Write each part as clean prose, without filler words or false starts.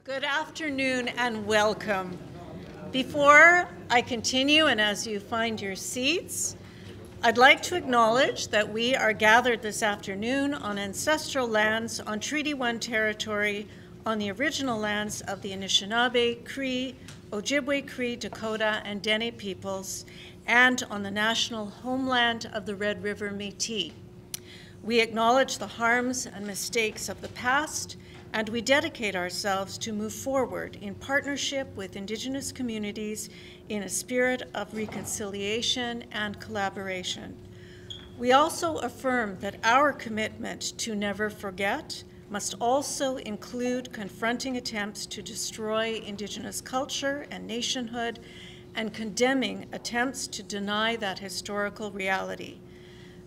Good afternoon and welcome. Before I continue, and as you find your seats, I'd like to acknowledge that we are gathered this afternoon on ancestral lands on Treaty 1 territory on the original lands of the Anishinaabe, Cree, Ojibwe Cree, Dakota, and Dene peoples, and on the national homeland of the Red River Métis. We acknowledge the harms and mistakes of the past, and we dedicate ourselves to move forward in partnership with Indigenous communities in a spirit of reconciliation and collaboration. We also affirm that our commitment to never forget must also include confronting attempts to destroy Indigenous culture and nationhood and condemning attempts to deny that historical reality.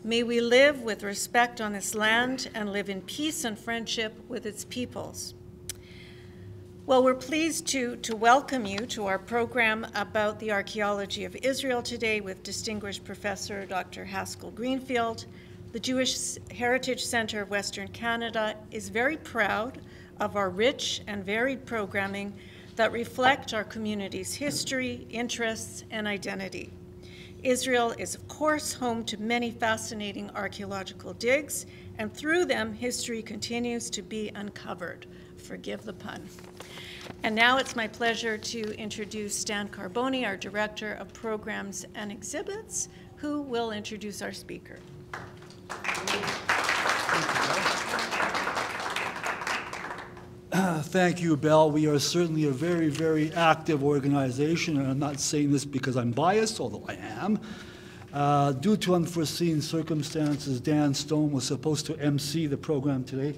May we live with respect on this land and live in peace and friendship with its peoples. Well, we're pleased to welcome you to our program about the archaeology of Israel today with distinguished Professor Dr. Haskel Greenfield. The Jewish Heritage Center of Western Canada is very proud of our rich and varied programming that reflect our community's history, interests, and identity. Israel is, of course, home to many fascinating archaeological digs, and through them, history continues to be uncovered. Forgive the pun. And now it's my pleasure to introduce Stan Carboni, our Director of Programs and Exhibits, who will introduce our speaker. Thank you, Belle. We are certainly a very, very active organization, and I'm not saying this because I'm biased, although I am. Due to unforeseen circumstances, Dan Stone was supposed to MC the program today,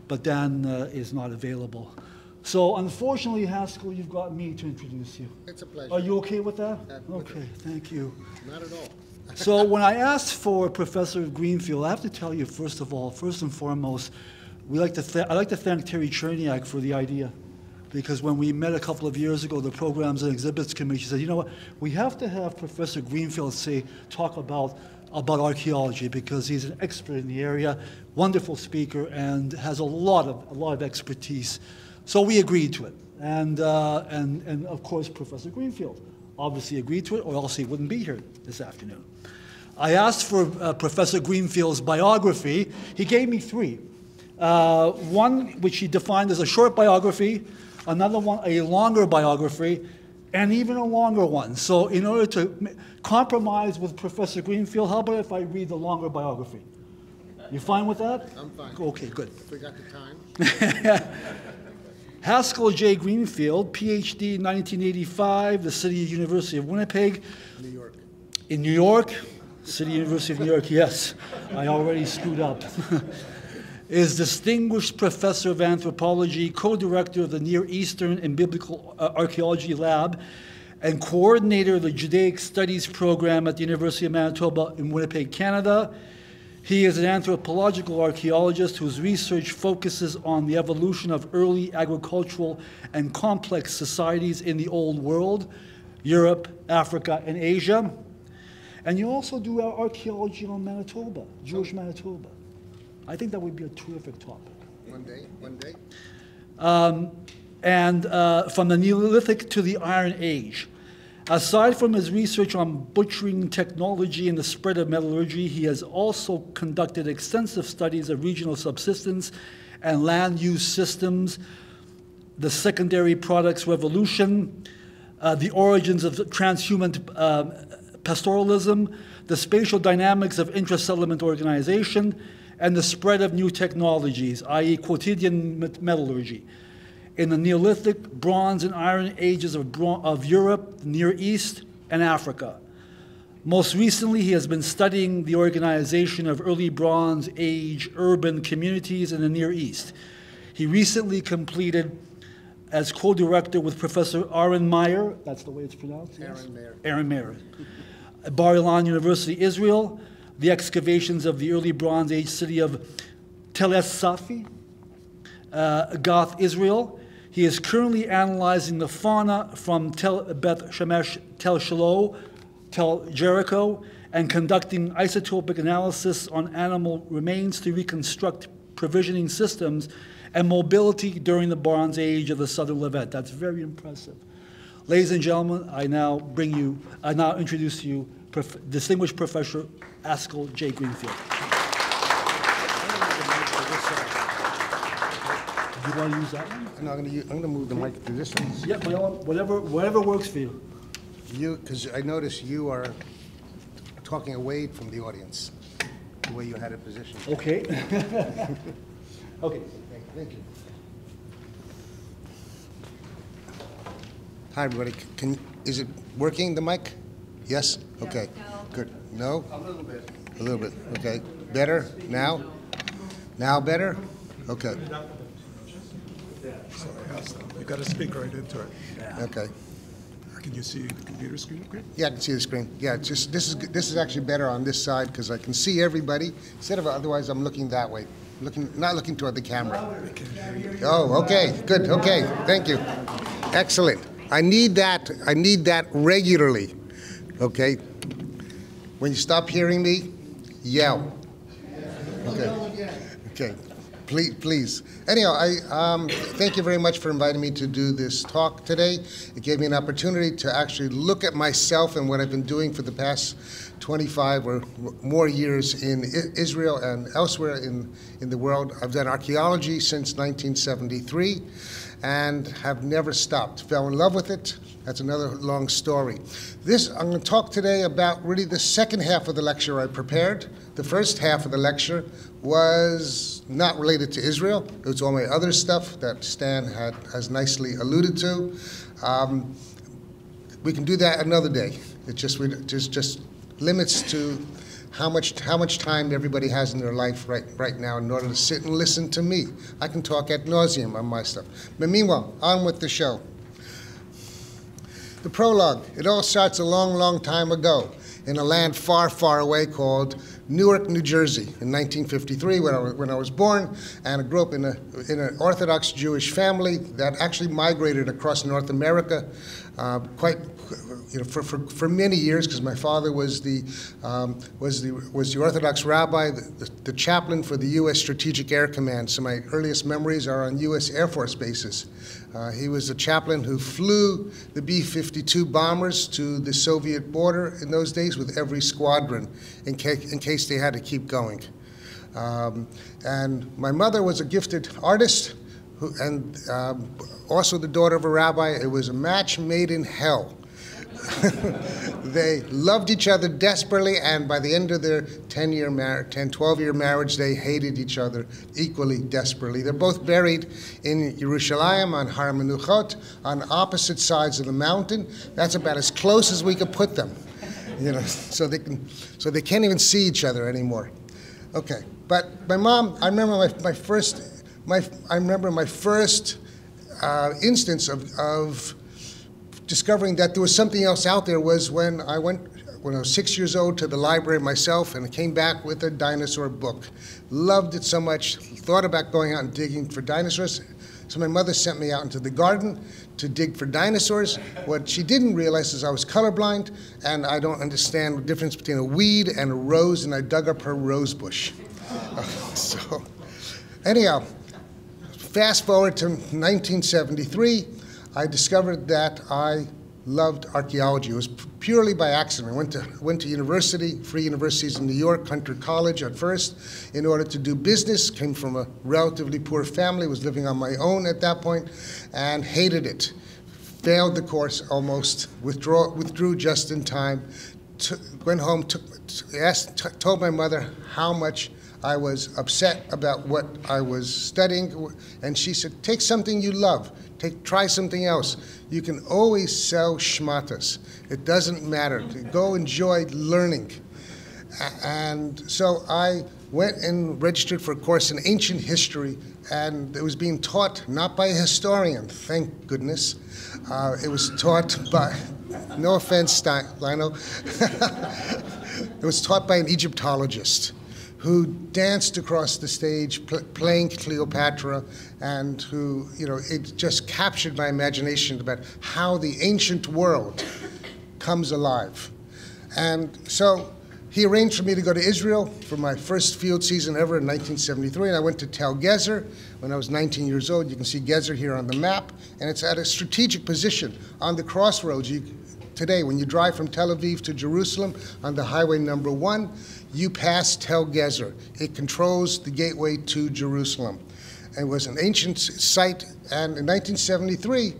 but Dan is not available. So unfortunately, Haskell, you've got me to introduce you. It's a pleasure. Are you okay with that? Okay, thank you. Not at all. So when I asked for Professor Greenfield, I have to tell you, first of all, first and foremost, I'd like to thank Terry Cherniak for the idea, because when we met a couple of years ago, the Programs and Exhibits Committee said, you know what, we have to have Professor Greenfield talk about archaeology, because he's an expert in the area, wonderful speaker, and has a lot of expertise. So we agreed to it, and of course Professor Greenfield obviously agreed to it, or else he wouldn't be here this afternoon. I asked for Professor Greenfield's biography. He gave me three. One which he defined as a short biography, another one a longer biography, and even a longer one. So in order to compromise with Professor Greenfield, how about if I read the longer biography? You fine with that? I'm fine. Okay, good. If we got the time. Haskell J. Greenfield, PhD 1985, the City University of Winnipeg. New York. In New York, City University of New York, yes. I already screwed up. Is Distinguished Professor of Anthropology, co-director of the Near Eastern and Biblical Archaeology Lab, and coordinator of the Judaic Studies program at the University of Manitoba in Winnipeg, Canada. He is an anthropological archaeologist whose research focuses on the evolution of early agricultural and complex societies in the Old World, Europe, Africa, and Asia. And you also do archaeology on Manitoba, Jewish Manitoba. I think that would be a terrific topic. One day. From the Neolithic to the Iron Age. Aside from his research on butchering technology and the spread of metallurgy, he has also conducted extensive studies of regional subsistence and land use systems, the secondary products revolution, the origins of transhuman pastoralism, the spatial dynamics of intra-settlement organization, and the spread of new technologies, i.e. quotidian metallurgy. In the Neolithic, Bronze, and Iron Ages of Europe, the Near East, and Africa. Most recently, he has been studying the organization of early Bronze Age urban communities in the Near East. He recently completed, as co-director with Professor Aaron Meyer, that's the way it's pronounced? Yes? Aaron Meyer. At Bar Ilan University, Israel, the excavations of the early Bronze Age city of Tel Es-Safi, Gath, Israel. He is currently analyzing the fauna from Tel Beth Shemesh, Tel Shiloh, Tel Jericho, and conducting isotopic analysis on animal remains to reconstruct provisioning systems and mobility during the Bronze Age of the Southern Levant. That's very impressive. Ladies and gentlemen, I now introduce to you distinguished Professor Haskel J. Greenfield. Do you want to use that one? No, I'm going to move the mic to this one. Yeah, whatever works for you. Because I noticed you are talking away from the audience, the way you had it positioned. Okay. Okay. Thank you. Hi, everybody. Is it working, the mic? Yes? Okay. Good. No? A little bit. A little bit. Okay. Better? Now? Now better? Okay. You got to speak right into it. Okay. Can you see the computer screen? Okay. Yeah, I can see the screen. Yeah, it's just this is actually better on this side because I can see everybody instead of otherwise I'm looking that way, not looking toward the camera. Oh, okay, good. Okay, thank you. Excellent. I need that regularly. Okay. When you stop hearing me, yell. Okay. Okay. Please. Anyhow, I thank you very much for inviting me to do this talk today. It gave me an opportunity to actually look at myself and what I've been doing for the past 25 or more years in Israel and elsewhere in the world. I've done archaeology since 1973 and have never stopped. Fell in love with it. That's another long story. I'm going to talk today about really the second half of the lecture I prepared. The first half of the lecture was not related to Israel. It was all my other stuff that Stan has nicely alluded to. We can do that another day. It just limits to how much time everybody has in their life right now in order to sit and listen to me. I can talk ad nauseum on my stuff. But meanwhile, on with the show. The prologue. It all starts a long, long time ago in a land far, far away called Newark, New Jersey, in 1953 when I was born, and I grew up in an Orthodox Jewish family that actually migrated across North America for many years, because my father was the Orthodox rabbi, the chaplain for the U.S. Strategic Air Command. So my earliest memories are on U.S. Air Force bases. He was the chaplain who flew the B-52 bombers to the Soviet border in those days with every squadron in case they had to keep going. And my mother was a gifted artist and also the daughter of a rabbi. It was a match made in hell. They loved each other desperately, and by the end of their 12-year marriage, they hated each other equally desperately. They're both buried in Yerushalayim on Har Menuchot, on opposite sides of the mountain. That's about as close as we could put them, so they can't even see each other anymore. Okay, but my mom, I remember my first instance of discovering that there was something else out there was when I was 6 years old to the library myself and came back with a dinosaur book. Loved it so much, thought about going out and digging for dinosaurs. So my mother sent me out into the garden to dig for dinosaurs. What she didn't realize is I was colorblind and I don't understand the difference between a weed and a rose, and I dug up her rose bush. So anyhow, fast forward to 1973. I discovered that I loved archaeology. It was purely by accident. I went to university, free universities in New York, Hunter College at first, in order to do business. Came from a relatively poor family, was living on my own at that point, and hated it. Failed the course almost, withdrew just in time, went home, told my mother how much I was upset about what I was studying, and she said, take something you love. Try something else. You can always sell schmatas. It doesn't matter. Go enjoy learning. And so I went and registered for a course in ancient history, and it was being taught not by a historian, thank goodness. It was taught by, no offense, Lino, it was taught by an Egyptologist who danced across the stage playing Cleopatra, and who, it just captured my imagination about how the ancient world comes alive. And so he arranged for me to go to Israel for my first field season ever in 1973, and I went to Tel Gezer when I was 19 years old. You can see Gezer here on the map, and it's at a strategic position on the crossroads. Today, when you drive from Tel Aviv to Jerusalem on the highway number 1, you pass Tel Gezer. It controls the gateway to Jerusalem. It was an ancient site, and in 1973,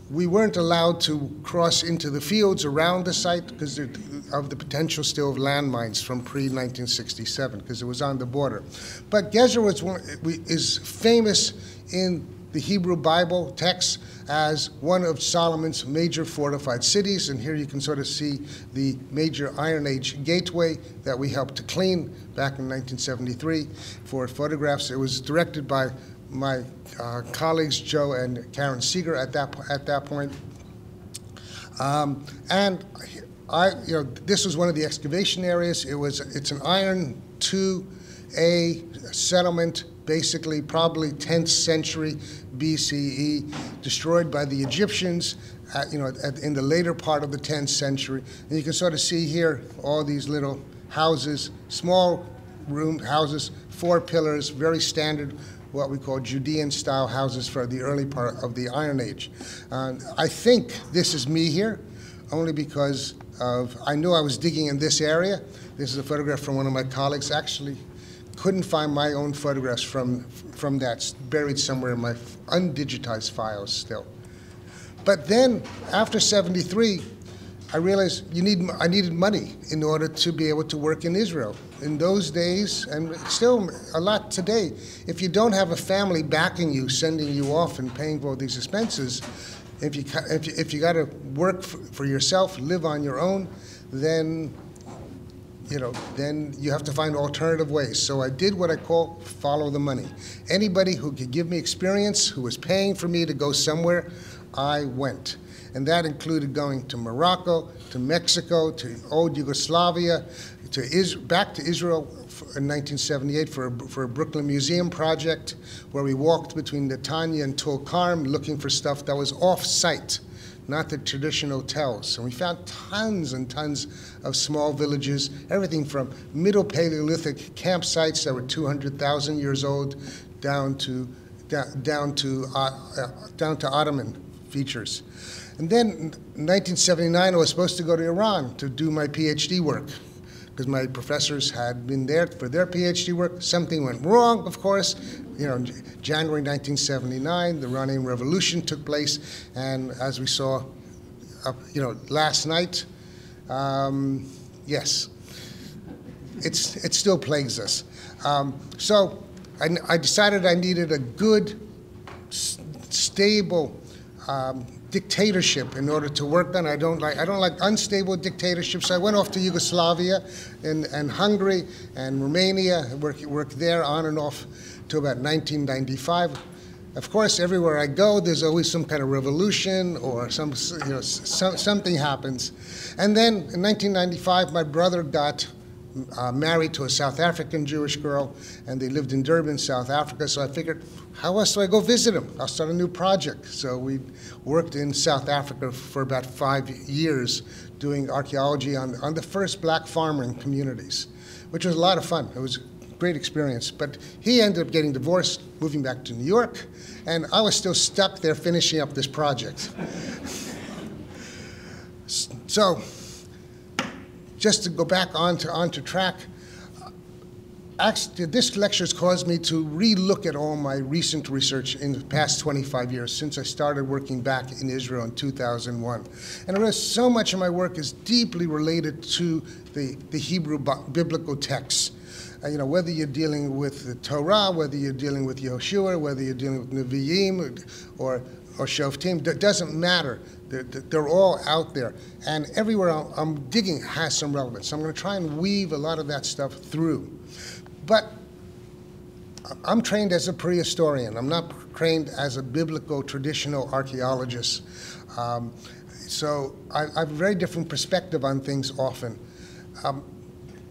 we weren't allowed to cross into the fields around the site because of the potential still of landmines from pre-1967, because it was on the border. But Gezer is famous in the Hebrew Bible text as one of Solomon's major fortified cities, and here you can sort of see the major Iron Age gateway that we helped to clean back in 1973 for photographs. It was directed by my colleagues Joe and Karen Seeger at that point, and this was one of the excavation areas. It's an Iron 2A settlement, basically probably 10th century BCE, destroyed by the Egyptians in the later part of the 10th century. And you can sort of see here all these little houses, small room houses, 4 pillars, very standard, what we call Judean-style houses for the early part of the Iron Age. I think this is me here, only because I knew I was digging in this area. This is a photograph from one of my colleagues. Actually, couldn't find my own photographs from that, it's buried somewhere in my undigitized files still. But then, after 73, I realized I needed money in order to be able to work in Israel. In those days, and still a lot today, if you don't have a family backing you, sending you off and paying for all these expenses, if you got to work for yourself, live on your own, then you have to find alternative ways. So I did what I call follow the money. Anybody who could give me experience, who was paying for me to go somewhere, I went. And that included going to Morocco, to Mexico, to old Yugoslavia, back to Israel in 1978 for a Brooklyn Museum project, where we walked between Netanya and Tulkarm looking for stuff that was off-site, not the traditional hotels. And we found tons and tons of small villages, everything from Middle Paleolithic campsites that were 200,000 years old down to Ottoman features. And then in 1979, I was supposed to go to Iran to do my PhD work, because my professors had been there for their PhD work. Something went wrong, of course. January 1979, the Iranian Revolution took place, and as we saw, last night, yes, it still plagues us. So I decided I needed a good, stable dictatorship in order to work on. I don't like unstable dictatorships. So I went off to Yugoslavia and Hungary and Romania, worked there on and off to about 1995. Of course, everywhere I go, there's always some kind of revolution or something happens. And then in 1995, my brother got married to a South African Jewish girl, and they lived in Durban, South Africa. So I figured, how else do I go visit him? I'll start a new project. So we worked in South Africa for about 5 years doing archaeology on the first black farming communities, which was a lot of fun. It was a great experience. But he ended up getting divorced, moving back to New York, and I was still stuck there finishing up this project. So, just to go back onto track, actually, this lecture has caused me to re-look at all my recent research in the past 25 years, since I started working back in Israel in 2001. And I realized so much of my work is deeply related to the Hebrew biblical texts. Whether you're dealing with the Torah, whether you're dealing with Yehoshua, whether you're dealing with Nevi'im or Shoftim, it doesn't matter. They're all out there. And everywhere I'm digging has some relevance. So I'm going to try and weave a lot of that stuff through. But I'm trained as a prehistorian. I'm not trained as a biblical traditional archaeologist. So I have a very different perspective on things often.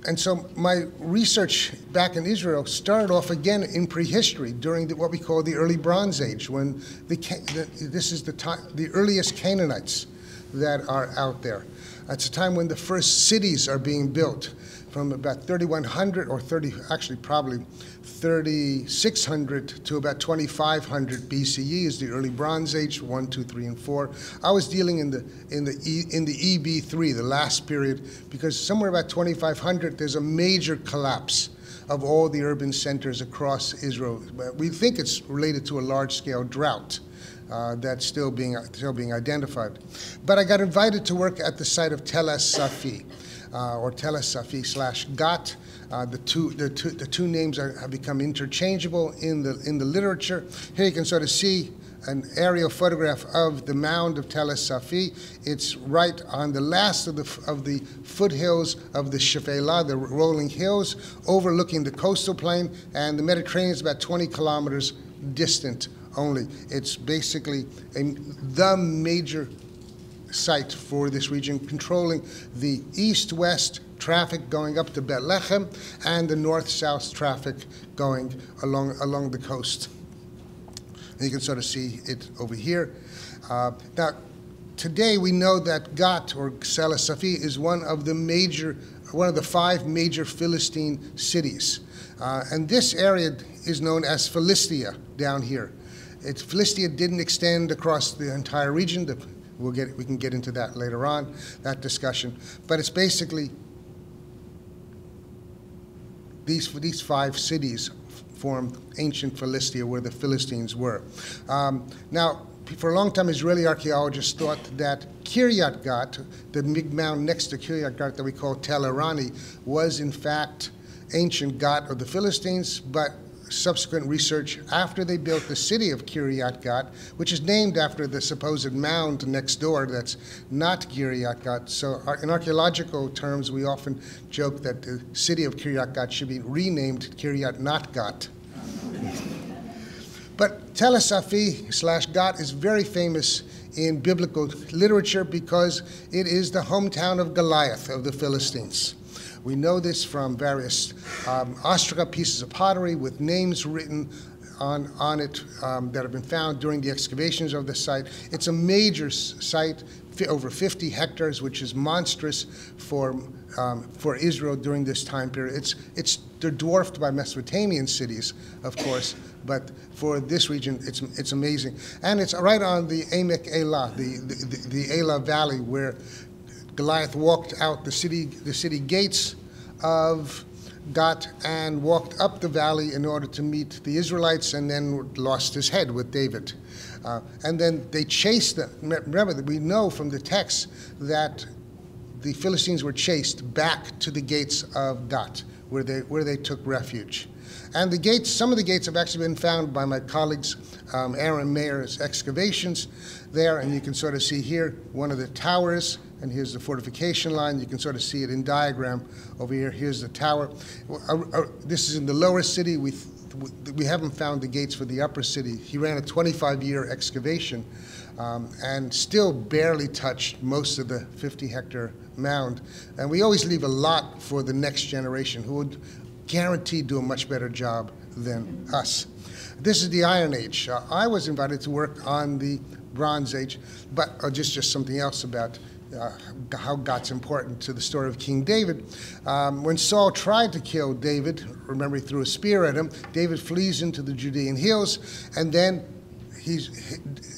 And so my research back in Israel started off again in prehistory during what we call the early Bronze Age, when this is the earliest Canaanites that are out there. It's a time when the first cities are being built. from about 3100 or 30, actually probably 3600 to about 2500 BCE is the early Bronze Age, 1, 2, 3, and 4. I was dealing in the EB3, the last period, because somewhere about 2500 there's a major collapse of all the urban centers across Israel. We think it's related to a large-scale drought. That's still being identified. But I got invited to work at the site of Tel Es-Safi, or Tel Es-Safi/Gat. The two names have become interchangeable in the literature. Here you can sort of see an aerial photograph of the mound of Tel Es-Safi. It's right on the last of the foothills of the Shephelah, the rolling hills, overlooking the coastal plain, and the Mediterranean is about 20 kilometers distant only. It's basically the major site for this region, controlling the east-west traffic going up to Bethlehem and the north-south traffic going along the coast. And you can sort of see it over here. Now, today we know that Gat, or Tel Es-Safi, is one of the 5 major Philistine cities. And this area is known as Philistia down here. Philistia didn't extend across the entire region. We can get into that later on, that discussion. But it's basically these 5 cities formed ancient Philistia, where the Philistines were. Now, for a long time, Israeli archaeologists thought that Kiryat Gat, the big mound next to Kiryat Gat that we call Tel Arani, was in fact ancient Gat of the Philistines, but subsequent research after they built the city of Kiryat Gat, which is named after the supposed mound next door that's not Kiryat Gat. So in archaeological terms, we often joke that the city of Kiryat Gat should be renamed Kiryat Not Gat. But Tel Es-Safi/Gat is very famous in biblical literature because it is the hometown of Goliath of the Philistines. We know this from various ostraca pieces of pottery with names written on it that have been found during the excavations of the site. It's a major site, over 50 hectares, which is monstrous for Israel during this time period. They're dwarfed by Mesopotamian cities, of course, but for this region, it's amazing. And it's right on the Emek Elah, the Elah Valley, where Goliath walked out the city gates of Gat and walked up the valley in order to meet the Israelites, and then lost his head with David. And then they chased them. Remember that we know from the text that the Philistines were chased back to the gates of Gat, where they took refuge. And the gates, some of the gates have actually been found by my colleagues, Aaron Mayer's excavations there, and you can sort of see here one of the towers, and here's the fortification line. You can sort of see it in diagram over here. Here's the tower. This is in the lower city. We haven't found the gates for the upper city. He ran a 25-year excavation and still barely touched most of the 50-hectare mound. And we always leave a lot for the next generation, who would guaranteed do a much better job than us. This is the Iron Age. I was invited to work on the Bronze Age, but just something else about how Gat's important to the story of King David. When Saul tried to kill David, remember he threw a spear at him, David flees into the Judean hills, and then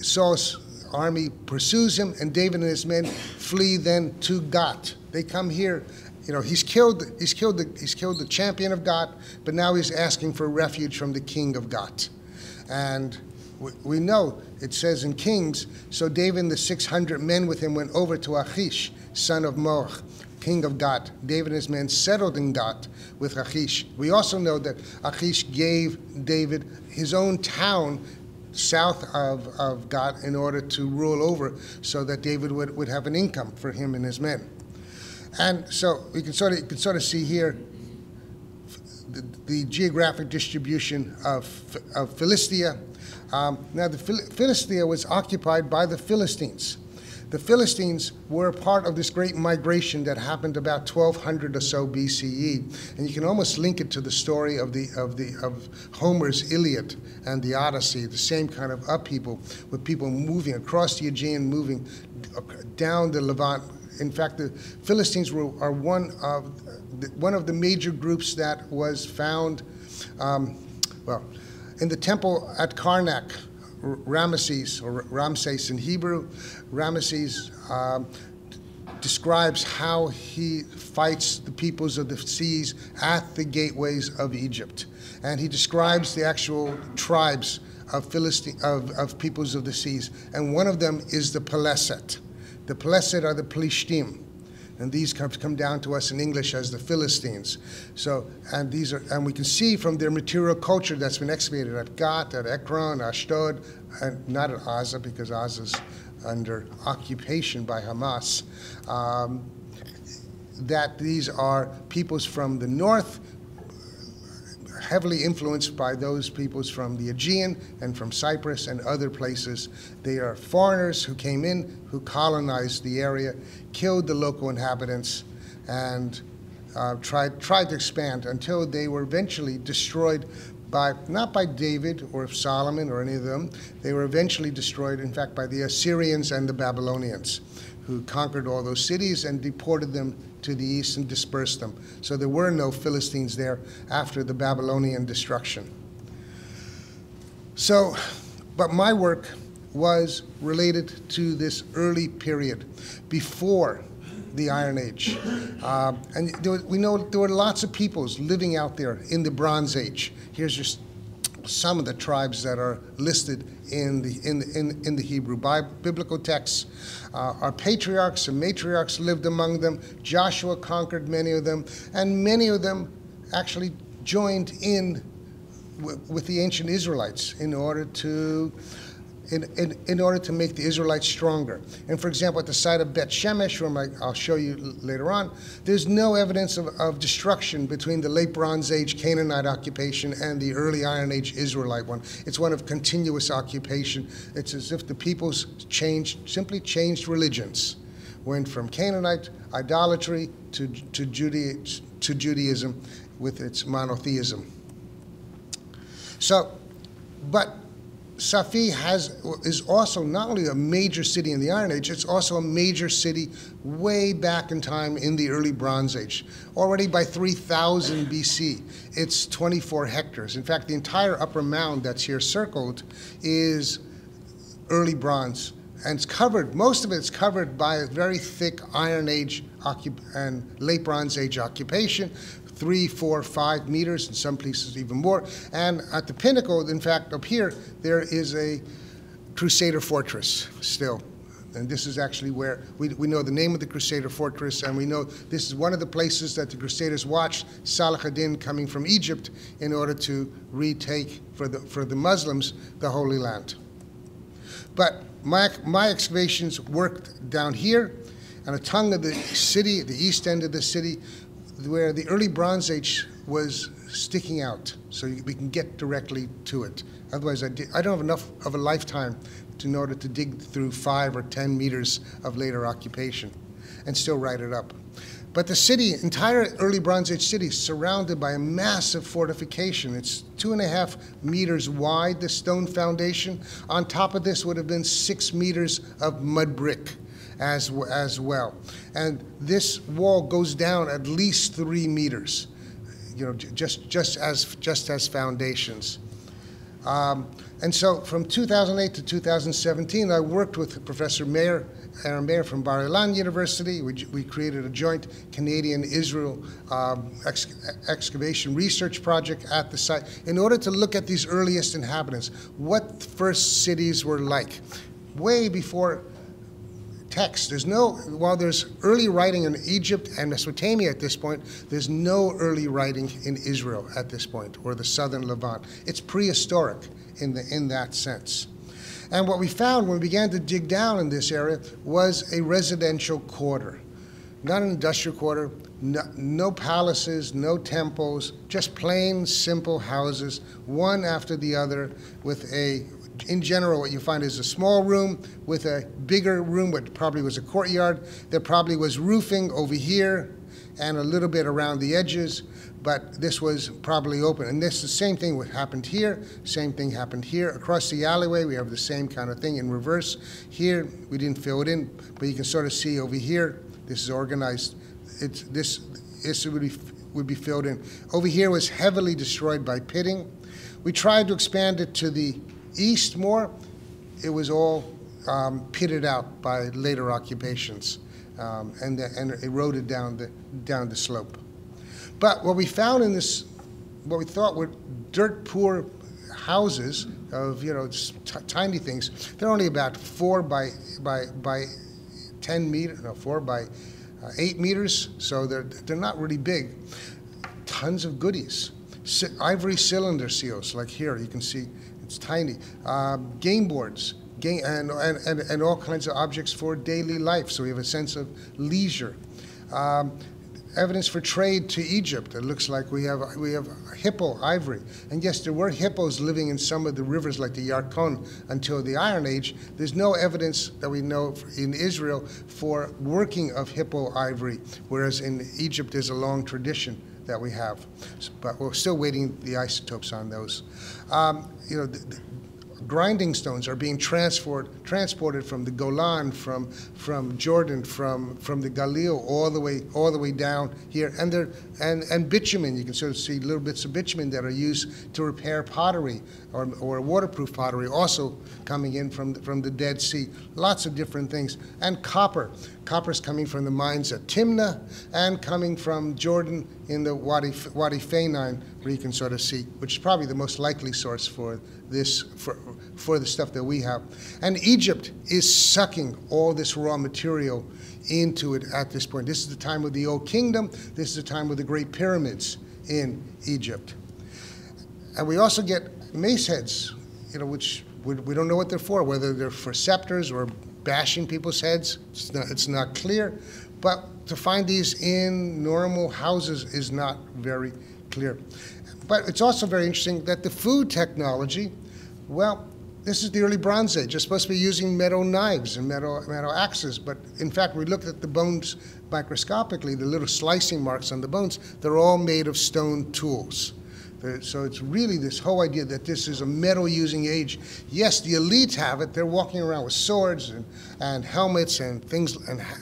Saul's army pursues him, and David and his men flee then to Gat. They come here. You know, he's killed the champion of Gat, but now he's asking for refuge from the king of Gat. And we know, it says in Kings, so David and the 600 men with him went over to Achish, son of Moach, king of Gat. David and his men settled in Gat with Achish. We also know that Achish gave David his own town south of Gat in order to rule over, so that David would have an income for him and his men. And so you can sort of see here the geographic distribution of Philistia. Now, the Philistia was occupied by the Philistines. The Philistines were part of this great migration that happened about 1200 or so BCE, and you can almost link it to the story of Homer's Iliad and the Odyssey, the same kind of upheaval with people moving across the Aegean, moving down the Levant In fact, the Philistines are one of the major groups that was found, in the temple at Karnak. Ramesses, or Ramses in Hebrew, Ramesses describes how he fights the peoples of the seas at the gateways of Egypt. And he describes the actual tribes of peoples of the seas. And one of them is the Peleset. The Peleset are the Plishtim. And these come down to us in English as the Philistines. So, and we can see from their material culture that's been excavated at Gat, at Ekron, Ashdod, and not at Gaza, because Gaza's under occupation by Hamas, that these are peoples from the north, heavily influenced by those peoples from the Aegean and from Cyprus and other places. They are foreigners who came in, who colonized the area, killed the local inhabitants, and tried to expand until they were eventually destroyed not by David or Solomon or any of them. They were eventually destroyed, in fact, by the Assyrians and the Babylonians, who conquered all those cities and deported them to the east and dispersed them. So there were no Philistines there after the Babylonian destruction. So, but my work was related to this early period before the Iron Age. We know there were lots of peoples living out there in the Bronze Age. Here's just some of the tribes that are listed in the Hebrew biblical texts. Our patriarchs and matriarchs lived among them. Joshua conquered many of them, and many of them actually joined in with the ancient Israelites in order to make the Israelites stronger. And for example, at the site of Bet Shemesh, where I'll show you later on, there's no evidence of destruction between the late Bronze Age Canaanite occupation and the early Iron Age Israelite one. It's one of continuous occupation. It's as if the peoples simply changed religions, went from Canaanite idolatry to Judaism with its monotheism. So, but Safi is also not only a major city in the Iron Age, it's also a major city way back in time in the early Bronze Age. Already by 3000 BC, it's 24 hectares. In fact, the entire upper mound that's here circled is early bronze. And it's covered, most of it's covered by a very thick Iron Age and late Bronze Age occupation, 3, 4, 5 meters, in some places even more. And at the pinnacle, in fact, up here, there is a Crusader fortress still. And this is actually where we know the name of the Crusader fortress, and we know this is one of the places that the Crusaders watched Salah ad-Din coming from Egypt in order to retake for the Muslims the Holy Land. But my excavations worked down here on a tongue of the city, the east end of the city, where the early Bronze Age was sticking out, so we can get directly to it. Otherwise, I don't have enough of a lifetime in order to dig through 5 or 10 meters of later occupation and still write it up. But the city, entire early Bronze Age city, is surrounded by a massive fortification. It's 2.5 meters wide, the stone foundation. On top of this would have been 6 meters of mud brick as well. And this wall goes down at least 3 meters, just as foundations. And so from 2008 to 2017, I worked with Professor Aaron Mayer from Bar Ilan University. We created a joint Canadian-Israel excavation research project at the site in order to look at these earliest inhabitants, what first cities were like, way before text. While there's early writing in Egypt and Mesopotamia at this point, there's no early writing in Israel at this point, or the southern Levant. It's prehistoric in that sense. And what we found when we began to dig down in this area was a residential quarter, not an industrial quarter, no palaces, no temples, just plain, simple houses, one after the other, with in general, what you find is a small room with a bigger room, what probably was a courtyard. There probably was roofing over here and a little bit around the edges, but this was probably open. And this is the same thing what happened here, same thing happened here. Across the alleyway, we have the same kind of thing in reverse. Here, we didn't fill it in, but you can sort of see over here, This is organized. This would be filled in. Over here was heavily destroyed by pitting. We tried to expand it to the east more. It was all pitted out by later occupations and eroded down the slope. But what we found in this, what we thought were dirt poor houses of, just tiny things, they're only about 4 by 10 meters, no, 4 by 8 meters, so they're not really big. Tons of goodies. Ivory cylinder seals, like here, you can see it's tiny. Game boards, and all kinds of objects for daily life, so we have a sense of leisure. Evidence for trade to Egypt. It looks like we have hippo ivory. And yes, there were hippos living in some of the rivers like the Yarkon until the Iron Age. There's no evidence that we know in Israel for working of hippo ivory, whereas in Egypt there's a long tradition that we have. But we're still waiting the isotopes on those. Grinding stones are being transported from the Golan, from Jordan, from the Galil all the way down here, and bitumen. You can sort of see little bits of bitumen that are used to repair pottery or waterproof pottery, also coming in from the Dead Sea. Lots of different things, and copper. Copper's coming from the mines at Timnah and coming from Jordan in the Wadi Fainine, where you can sort of see, which is probably the most likely source for this, for the stuff that we have. And Egypt is sucking all this raw material into it at this point. This is the time of the Old Kingdom. This is the time of the Great Pyramids in Egypt. And we also get mace heads, which we don't know what they're for, whether they're for scepters or bashing people's heads. It's not clear. But to find these in normal houses is not very clear. But it's also very interesting that the food technology, well, this is the early Bronze Age. You're supposed to be using metal knives and metal axes, but in fact, we looked at the bones microscopically, the little slicing marks on the bones, they're all made of stone tools. So it's really this whole idea that this is a metal-using age. Yes, the elite have it. They're walking around with swords and helmets and things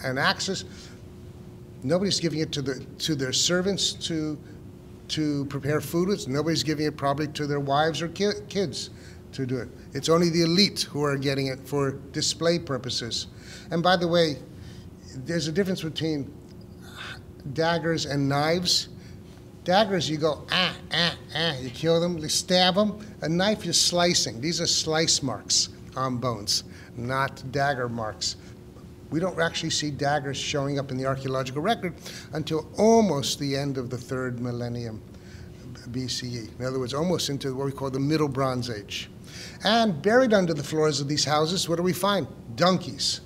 and axes. Nobody's giving it to their servants to prepare food with. Nobody's giving it probably to their wives or kids to do it. It's only the elite who are getting it for display purposes. And by the way, there's a difference between daggers and knives. Daggers, you go, you kill them, you stab them. A knife, you're slicing. These are slice marks on bones, not dagger marks. We don't actually see daggers showing up in the archaeological record until almost the end of the 3rd millennium BCE. In other words, almost into what we call the Middle Bronze Age. And buried under the floors of these houses, what do we find? Donkeys.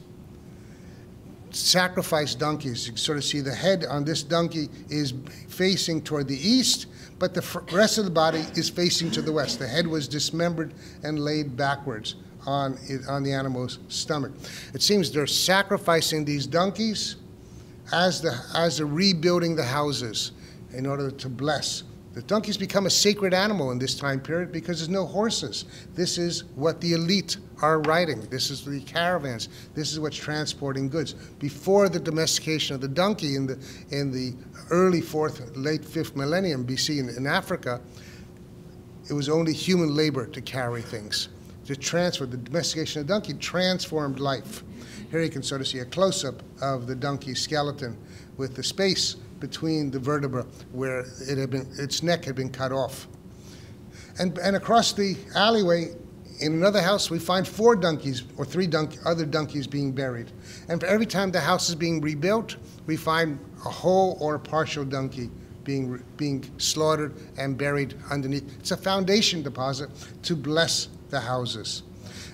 Sacrificed donkeys. You can sort of see the head on this donkey is facing toward the east, but the rest of the body is facing to the west. The head was dismembered and laid backwards on the animal's stomach. It seems they're sacrificing these donkeys as they're rebuilding the houses in order to bless. The donkeys become a sacred animal in this time period because there's no horses. This is what the elite are riding. This is the caravans. This is what's transporting goods. Before the domestication of the donkey in the early 4th, late 5th millennium BC in Africa, it was only human labor to carry things. To transfer, the domestication of the donkey transformed life. Here you can sort of see a close-up of the donkey skeleton with the space between the vertebra where its neck had been cut off. And across the alleyway, in another house, we find 4 donkeys or 3 other donkeys being buried. And for every time the house is being rebuilt, we find a whole or a partial donkey being slaughtered and buried underneath. It's a foundation deposit to bless the houses.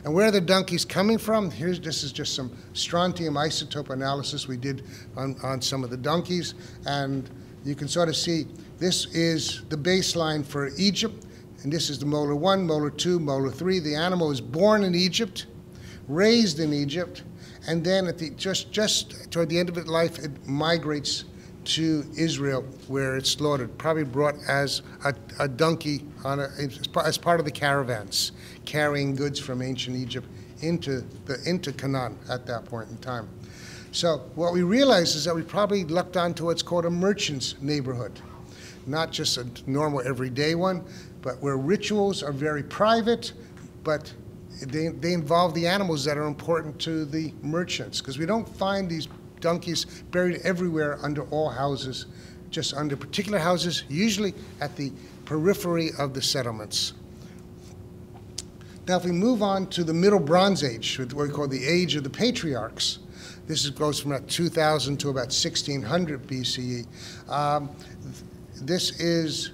And where are the donkeys coming from? This is just some strontium isotope analysis we did on some of the donkeys. And you can sort of see this is the baseline for Egypt. And this is the molar 1, molar 2, molar 3. The animal is born in Egypt, raised in Egypt, and then at just toward the end of its life, it migrates to Israel, where it's slaughtered, probably brought as a donkey as part of the caravans, carrying goods from ancient Egypt into Canaan at that point in time. So what we realized is that we probably lucked onto what's called a merchant's neighborhood, not just a normal everyday one, but where rituals are very private, but they involve the animals that are important to the merchants, because we don't find these donkeys buried everywhere under all houses, just under particular houses, usually at the periphery of the settlements. Now, if we move on to the Middle Bronze Age, what we call the Age of the Patriarchs, goes from about 2000 to about 1600 BCE. This is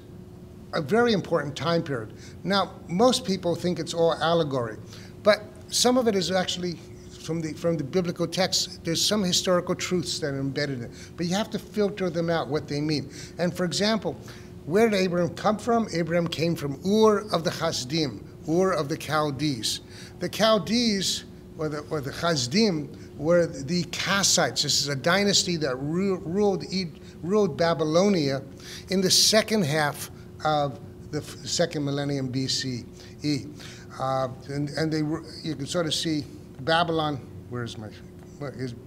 a very important time period. Now, most people think it's all allegory, but some of it is actually from the biblical text. There's some historical truths that are embedded in it, but you have to filter them out, what they mean. And for example, where did Abraham come from? Abraham came from Ur of the Chasdim, Ur of the Chaldees. The Chaldees, or the Chasdim, were the Kassites. This is a dynasty that ruled Babylonia in the second half of the second millennium BCE. You can sort of see Babylon. Where's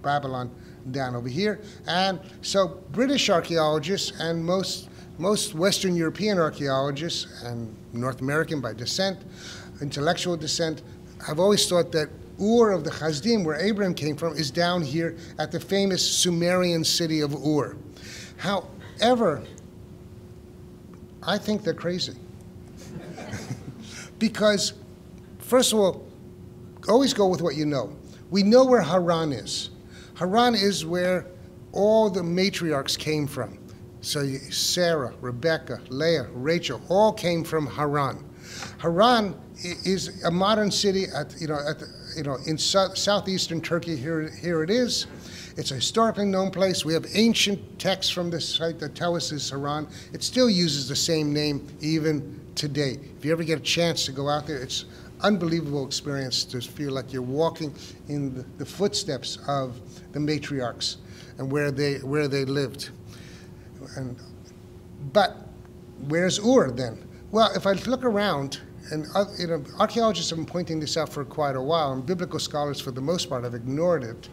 Babylon? Down over here. And so British archaeologists and most Western European archaeologists and North American by descent, intellectual descent, have always thought that Ur of the Chasdim, where Abraham came from, is down here at the famous Sumerian city of Ur. However, I think they're crazy. Because, first of all, always go with what you know. We know where Haran is. Haran is where all the matriarchs came from. So Sarah, Rebecca, Leah, Rachel, all came from Haran. Haran is a modern city in southeastern Turkey. Here it is. It's a historically known place. We have ancient texts from this site that tell us it's Haran. It still uses the same name even today. If you ever get a chance to go out there, it's an unbelievable experience to feel like you're walking in the footsteps of the matriarchs and where they lived. But where's Ur then? Well, if I look around, and archaeologists have been pointing this out for quite a while, and biblical scholars, for the most part, have ignored it.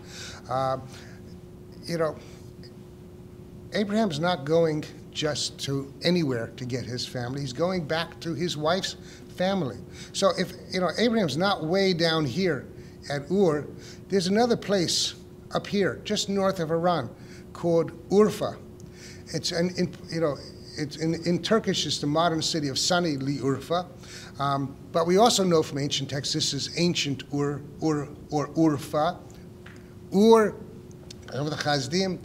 Abraham's not going just to anywhere to get his family. He's going back to his wife's family. So if Abraham's not way down here at Ur, there's another place up here, just north of Haran, called Urfa. It's in Turkish, it's the modern city of Sani Li Urfa. But we also know from ancient texts this is ancient Ur or Urfa. Ur of the Chasdim.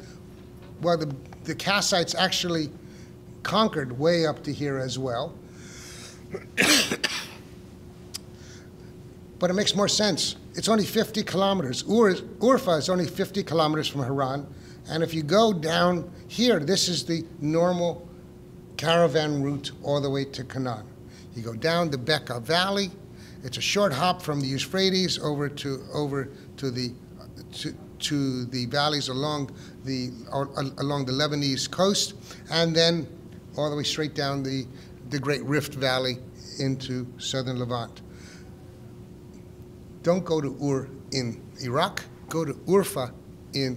Well, the Kassites actually conquered way up to here as well. But it makes more sense. It's only 50 kilometers. Urfa is only 50 kilometers from Haran. And if you go down here, this is the normal caravan route all the way to Canaan. You go down the Bekaa Valley. It's a short hop from the Euphrates over to the valleys along the Lebanese coast, and then all the way straight down the Great Rift Valley into southern Levant. Don't go to Ur in Iraq. Go to Urfa in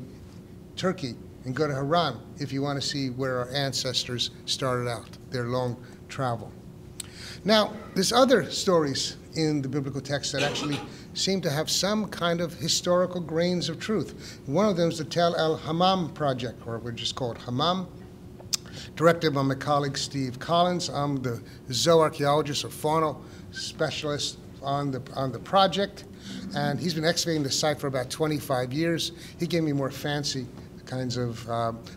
Turkey, and go to Haran if you want to see where our ancestors started out, their long travel. Now, there's other stories in the biblical text that actually seem to have some kind of historical grains of truth. One of them is the Tel El Hammam project, or which is called Hammam, directed by my colleague Steve Collins. I'm the zooarchaeologist or faunal specialist on the project, and he's been excavating the site for about 25 years. He gave me more fancy kinds of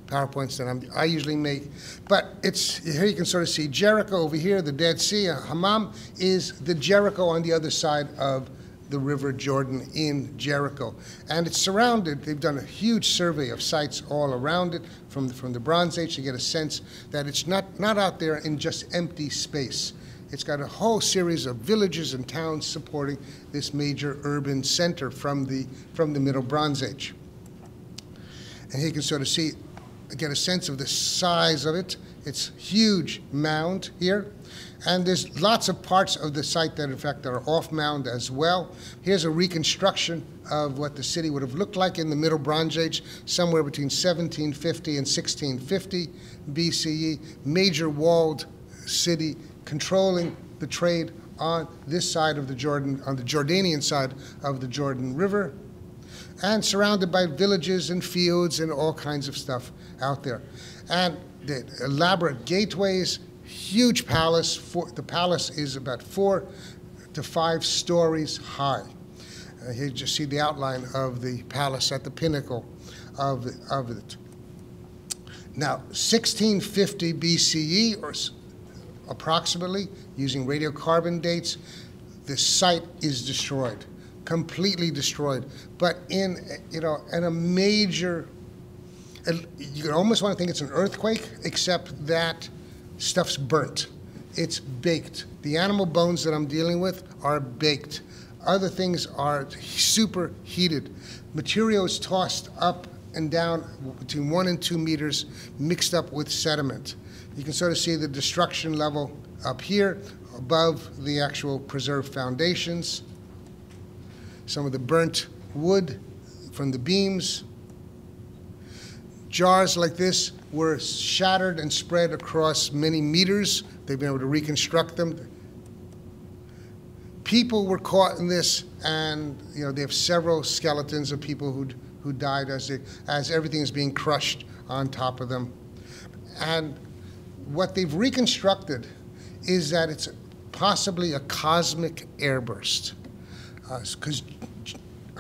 PowerPoints than I usually make. But here you can sort of see Jericho over here, the Dead Sea. Hammam is the Jericho on the other side of the River Jordan in Jericho. And it's surrounded, they've done a huge survey of sites all around it from the Bronze Age to get a sense that it's not out there in just empty space. It's got a whole series of villages and towns supporting this major urban center from the Middle Bronze Age. And here you can sort of get a sense of the size of it. It's huge mound here. And there's lots of parts of the site that, in fact, are off-mound as well. Here's a reconstruction of what the city would have looked like in the Middle Bronze Age, somewhere between 1750 and 1650 BCE. Major walled city controlling the trade on this side of the Jordan, on the Jordanian side of the Jordan River, and surrounded by villages and fields and all kinds of stuff out there. And the elaborate gateways, huge palace. The palace is about 4 to 5 stories high. Here you just see the outline of the palace at the pinnacle of it. Now, 1650 BCE, or approximately, using radiocarbon dates, the site is destroyed, completely destroyed. But in a major, you could almost want to think it's an earthquake, except that stuff's burnt. It's baked. The animal bones that I'm dealing with are baked. Other things are super heated. Material is tossed up and down between 1 and 2 meters, mixed up with sediment. You can sort of see the destruction level up here above the actual preserved foundations. Some of the burnt wood from the beams. Jars like this were shattered and spread across many meters. They've been able to reconstruct them. People were caught in this, and they have several skeletons of people who died as everything is being crushed on top of them. And what they've reconstructed is that it's possibly a cosmic airburst, because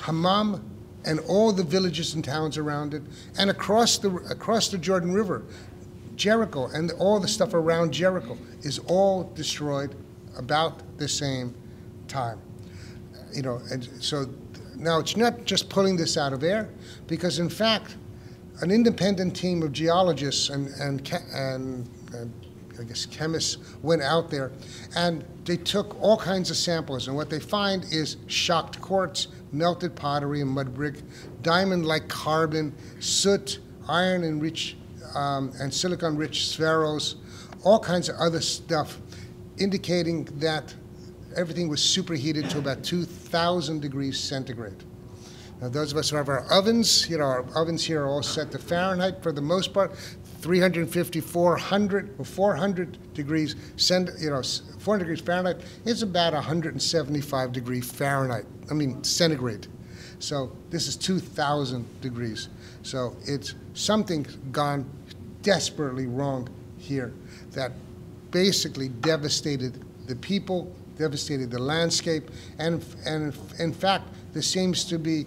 Hammam and all the villages and towns around it, and across the Jordan River, Jericho and all the stuff around Jericho is all destroyed about the same time. And so now it's not just pulling this out of air, because in fact, an independent team of geologists and I guess chemists went out there, and they took all kinds of samples, and what they find is shocked quartz, melted pottery and mud brick, diamond-like carbon, soot, iron-enriched and silicon-rich spheros, all kinds of other stuff, indicating that everything was superheated to about 2,000 degrees centigrade. Now, those of us who have our ovens, our ovens here are all set to Fahrenheit for the most part. 350, 400, or 400 degrees, 400 degrees Fahrenheit is about 175 degrees centigrade. So this is 2,000 degrees. So it's something gone desperately wrong here that basically devastated the people, devastated the landscape, and in fact, this seems to be,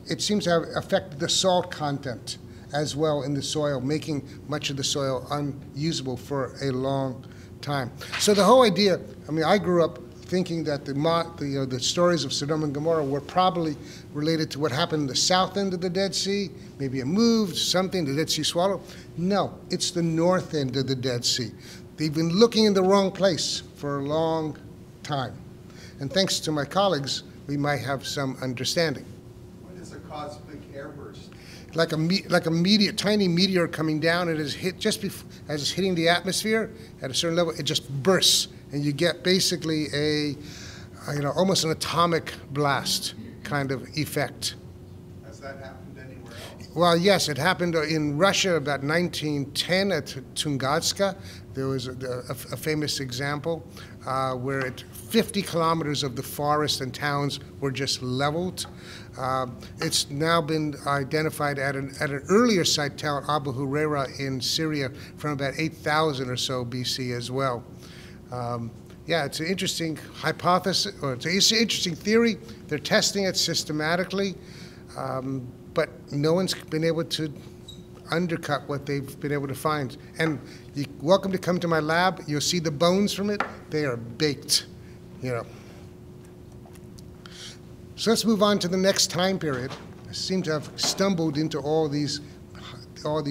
it seems to have affected the salt content as well in the soil, making much of the soil unusable for a long time. So the whole idea, I grew up thinking that the stories of Sodom and Gomorrah were probably related to what happened in the south end of the Dead Sea. Maybe it moved, something, the Dead Sea swallowed. No, it's the north end of the Dead Sea. They've been looking in the wrong place for a long time. And thanks to my colleagues, we might have some understanding. What is a cosmic airburst? Like a tiny meteor coming down, and it is hit just as it's hitting the atmosphere at a certain level, it just bursts, and you get basically almost an atomic blast kind of effect. Has that happened anywhere else? Well, yes, it happened in Russia about 1910 at Tunguska. There was a famous example where 50 kilometers of the forest and towns were just leveled. It's now been identified at an earlier site, Tel Abu Huraira in Syria, from about 8,000 or so BC as well. Yeah, it's an interesting hypothesis, or it's an interesting theory. They're testing it systematically, but no one's been able to undercut what they've been able to find. And you're welcome to come to my lab. You'll see the bones from it. They are baked, So let's move on to the next time period. I seem to have stumbled into all these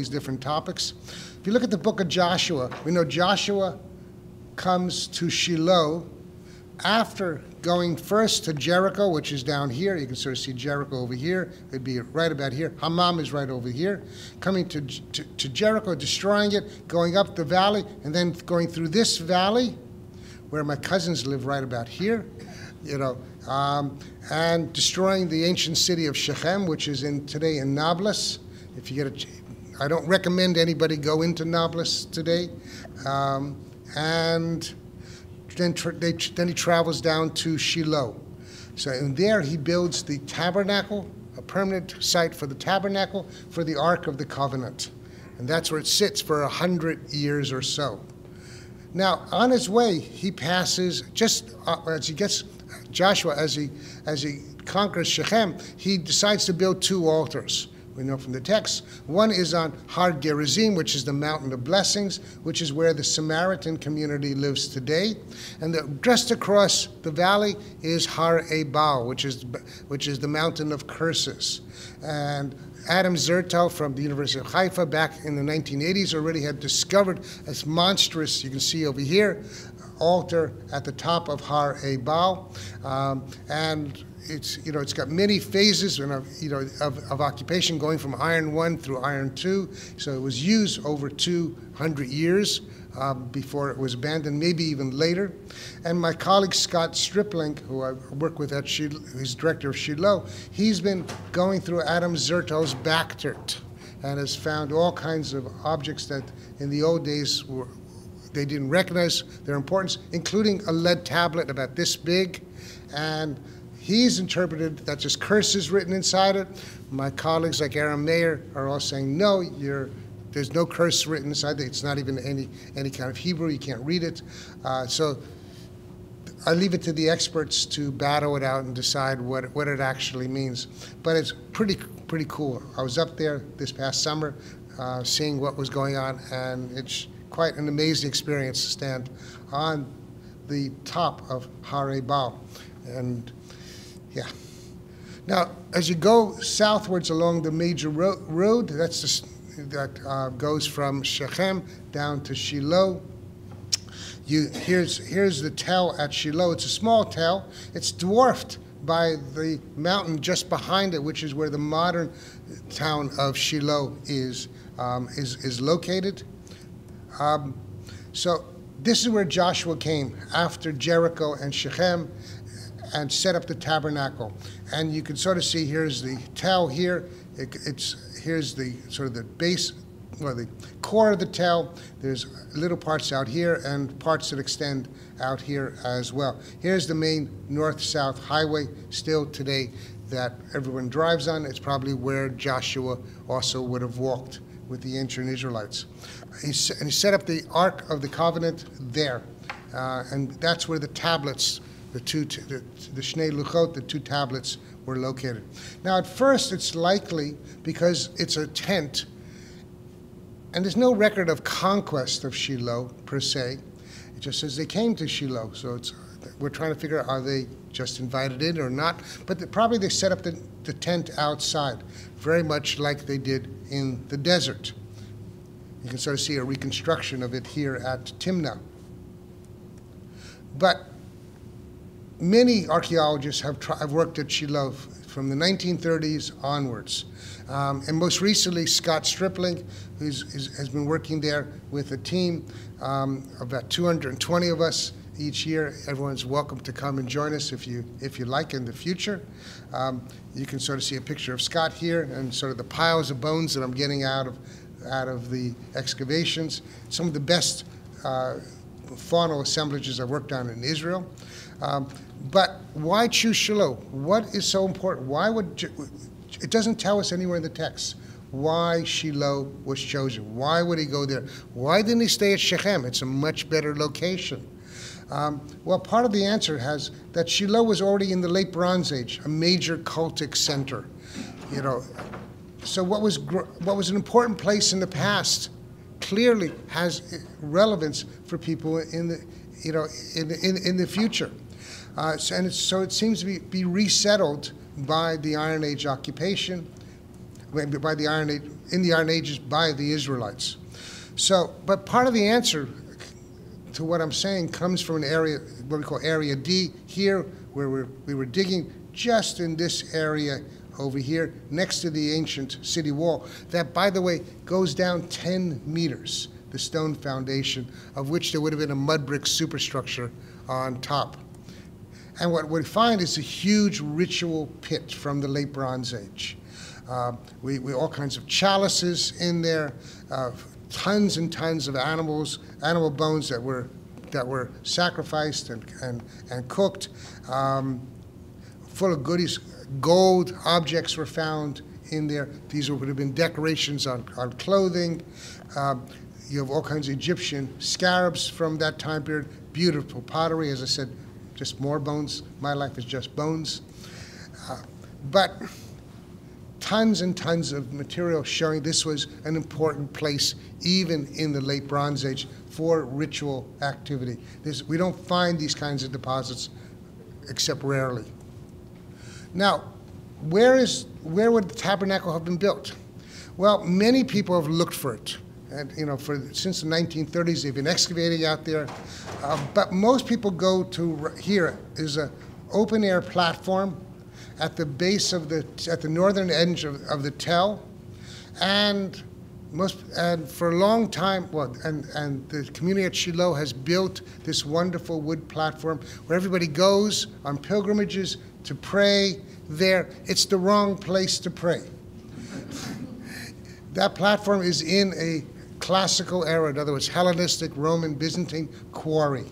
different topics. If you look at the book of Joshua, we know Joshua comes to Shiloh after going first to Jericho, which is down here, you can sort of see Jericho over here, it'd be right about here. Hammam is right over here. Coming to Jericho, destroying it, going up the valley, and then going through this valley, where my cousins live right about here, you know, and destroying the ancient city of Shechem, which is today in Nablus. If you get I don't recommend anybody go into Nablus today. And then he travels down to Shiloh. So in there he builds the tabernacle, a permanent site for the tabernacle for the Ark of the Covenant. And that's where it sits for 100 years or so. Now, on his way, he passes, just as he gets, Joshua, as he conquers Shechem, he decides to build 2 altars. We know from the text. One is on Har Gerizim, which is the Mountain of Blessings, which is where the Samaritan community lives today. And just across the valley is Har Ebal, which is the Mountain of Curses. And Adam Zertel from the University of Haifa back in the 1980s already had discovered this monstrous, you can see over here, altar at the top of Har Ebal. And it's got many phases of occupation going from Iron 1 through Iron 2. So it was used over 200 years before it was abandoned, maybe even later. And my colleague Scott Stripling, who I work with at Shiloh, who's director of Shiloh, he's been going through Adam Zertel's Backdirt and has found all kinds of objects that in the old days they didn't recognize their importance, including a lead tablet about this big. And he's interpreted that just curses written inside it. My colleagues like Aaron Mayer are all saying, no, there's no curse written inside it. It's not even any kind of Hebrew. You can't read it. So I leave it to the experts to battle it out and decide what it actually means. But it's pretty cool. I was up there this past summer seeing what was going on, and it's quite an amazing experience to stand on the top of Har Ebal. And yeah. Now, as you go southwards along the major road, that goes from Shechem down to Shiloh. Here's the tell at Shiloh. It's a small tell. It's dwarfed by the mountain just behind it, which is where the modern town of Shiloh is located. So this is where Joshua came after Jericho and Shechem, and set up the tabernacle. And you can sort of see, here's the tell here. Here's the sort of the base, or the core of the tell. There's little parts out here and parts that extend out here as well. Here's the main north-south highway still today that everyone drives on. It's probably where Joshua also would have walked with the ancient Israelites. He set up the Ark of the Covenant there. And that's where the tablets, the Shnei Luchot, the 2 tablets, were located. Now, at first, it's likely because it's a tent, and there's no record of conquest of Shiloh, per se. It just says they came to Shiloh, so we're trying to figure out, are they just invited in or not? But probably they set up the tent outside, very much like they did in the desert. You can sort of see a reconstruction of it here at Timnah. But many archaeologists have worked at Shiloh from the 1930s onwards. And most recently, Scott Stripling, who has been working there with a team of about 220 of us each year. Everyone's welcome to come and join us if you like in the future. You can sort of see a picture of Scott here and sort of the piles of bones that I'm getting out of the excavations. Some of the best faunal assemblages I've worked on in Israel. But why choose Shiloh? What is so important? It doesn't tell us anywhere in the text why Shiloh was chosen. Why would he go there? Why didn't he stay at Shechem? It's a much better location. Well, part of the answer has that Shiloh was already in the late Bronze Age, a major cultic center. So what was an important place in the past clearly has relevance for people in the future. So it seems to be resettled by the Iron Age occupation, in the Iron Ages by the Israelites. So, but part of the answer to what I'm saying comes from an area, what we call Area D, here, where we were digging just in this area over here, next to the ancient city wall, that, by the way, goes down 10 meters, the stone foundation, of which there would have been a mud brick superstructure on top. And what we find is a huge ritual pit from the late Bronze Age. We all kinds of chalices in there, tons and tons of animal bones that were sacrificed and cooked, full of goodies. Gold objects were found in there. These would have been decorations on clothing. You have all kinds of Egyptian scarabs from that time period. Beautiful pottery, as I said, just more bones. My life is just bones. But tons and tons of material showing this was an important place, even in the late Bronze Age, for ritual activity. We don't find these kinds of deposits except rarely. Now, where would the tabernacle have been built? Well, many people have looked for it. And, since the 1930s, they've been excavating out there. But most people go to here is an open-air platform at the base of at the northern edge of the tell, and for a long time, and the community at Shiloh has built this wonderful wood platform where everybody goes on pilgrimages to pray there. It's the wrong place to pray. That platform is in a classical era, in other words, Hellenistic, Roman, Byzantine quarry.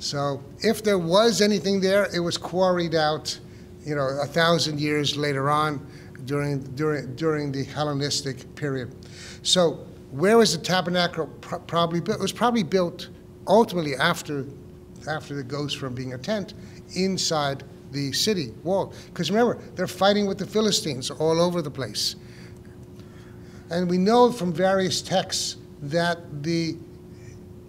So if there was anything there, it was quarried out, 1,000 years later on during the Hellenistic period. So where was the tabernacle probably built? It was probably built ultimately after it goes from being a tent inside the city wall. Because remember, they're fighting with the Philistines all over the place. And we know from various texts that the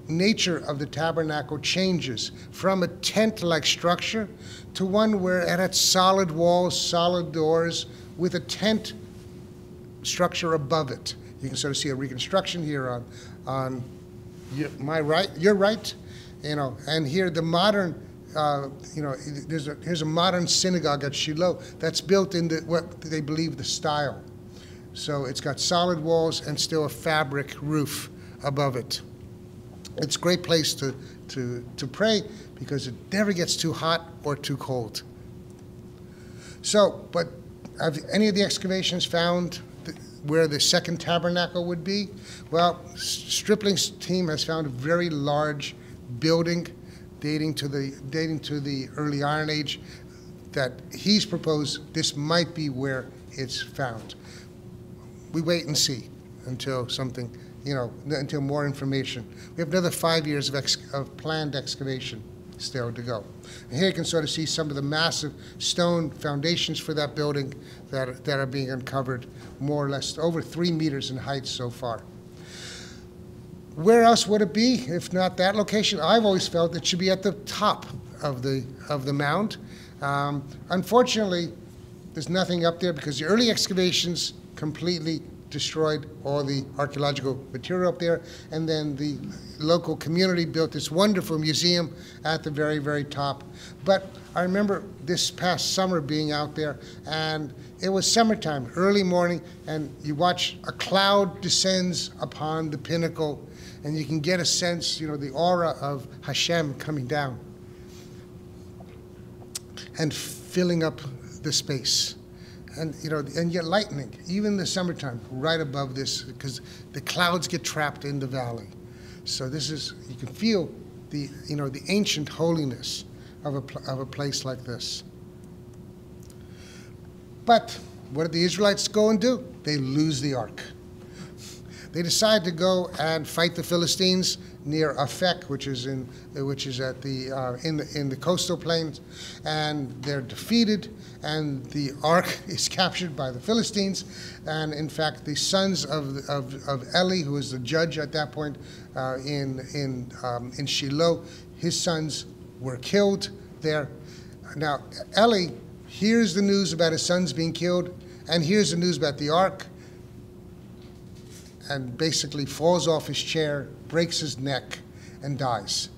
nature of the tabernacle changes from a tent-like structure to one where it had solid walls, solid doors, with a tent structure above it. You can sort of see a reconstruction here on my right, your right, and here the modern, here's a modern synagogue at Shiloh that's built in what they believe the style. So it's got solid walls and still a fabric roof above it. It's a great place to pray because it never gets too hot or too cold. So, but have any of the excavations found where the second tabernacle would be? Well, Stripling's team has found a very large building dating to the early Iron Age that he's proposed this might be where it's found. We wait and see until something, until more information. We have another 5 years of planned excavation still to go. And here you can sort of see some of the massive stone foundations for that building that are being uncovered, more or less over 3 meters in height so far. Where else would it be if not that location? I've always felt it should be at the top of the mound. Unfortunately, there's nothing up there because the early excavations completely destroyed all the archaeological material up there, and then the local community built this wonderful museum at the very, very top. But I remember this past summer being out there, and it was summertime, early morning, and you watch a cloud descends upon the pinnacle, and you can get a sense, the aura of Hashem coming down and filling up the space. And and yet lightning, even in the summertime, right above this, because the clouds get trapped in the valley. So this is, you can feel the ancient holiness of a place like this. But what did the Israelites go and do? They lose the ark. They decide to go and fight the Philistines near Afek, which is in the coastal plains, and they're defeated, and the ark is captured by the Philistines. And in fact, the sons of Eli, who was the judge at that point in Shiloh, his sons were killed there. Now Eli hears the news about his sons being killed, and hears the news about the ark, and basically falls off his chair, breaks his neck, and dies.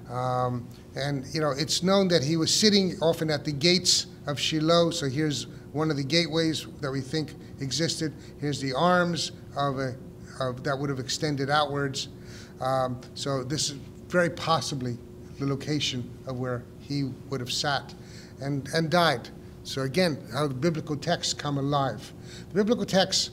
And you know, it's known that he was sitting often at the gates of Shiloh. So here's one of the gateways that we think existed. Here's the arms of that would have extended outwards. So this is very possibly the location of where he would have sat and died. So again, how the biblical texts come alive. The biblical texts,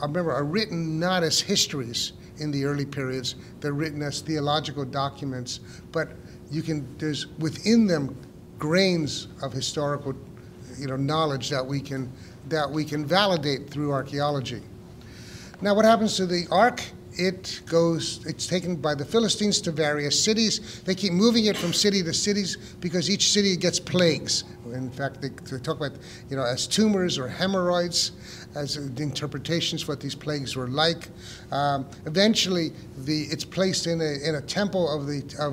remember, are written not as histories in the early periods. They're written as theological documents, but there's within them grains of historical, knowledge that we can validate through archaeology. Now, what happens to the ark? It's taken by the Philistines to various cities. They keep moving it from city to cities because each city gets plagues. In fact, they talk about, as tumors or hemorrhoids, as the interpretations what these plagues were like. Eventually, it's placed in a temple of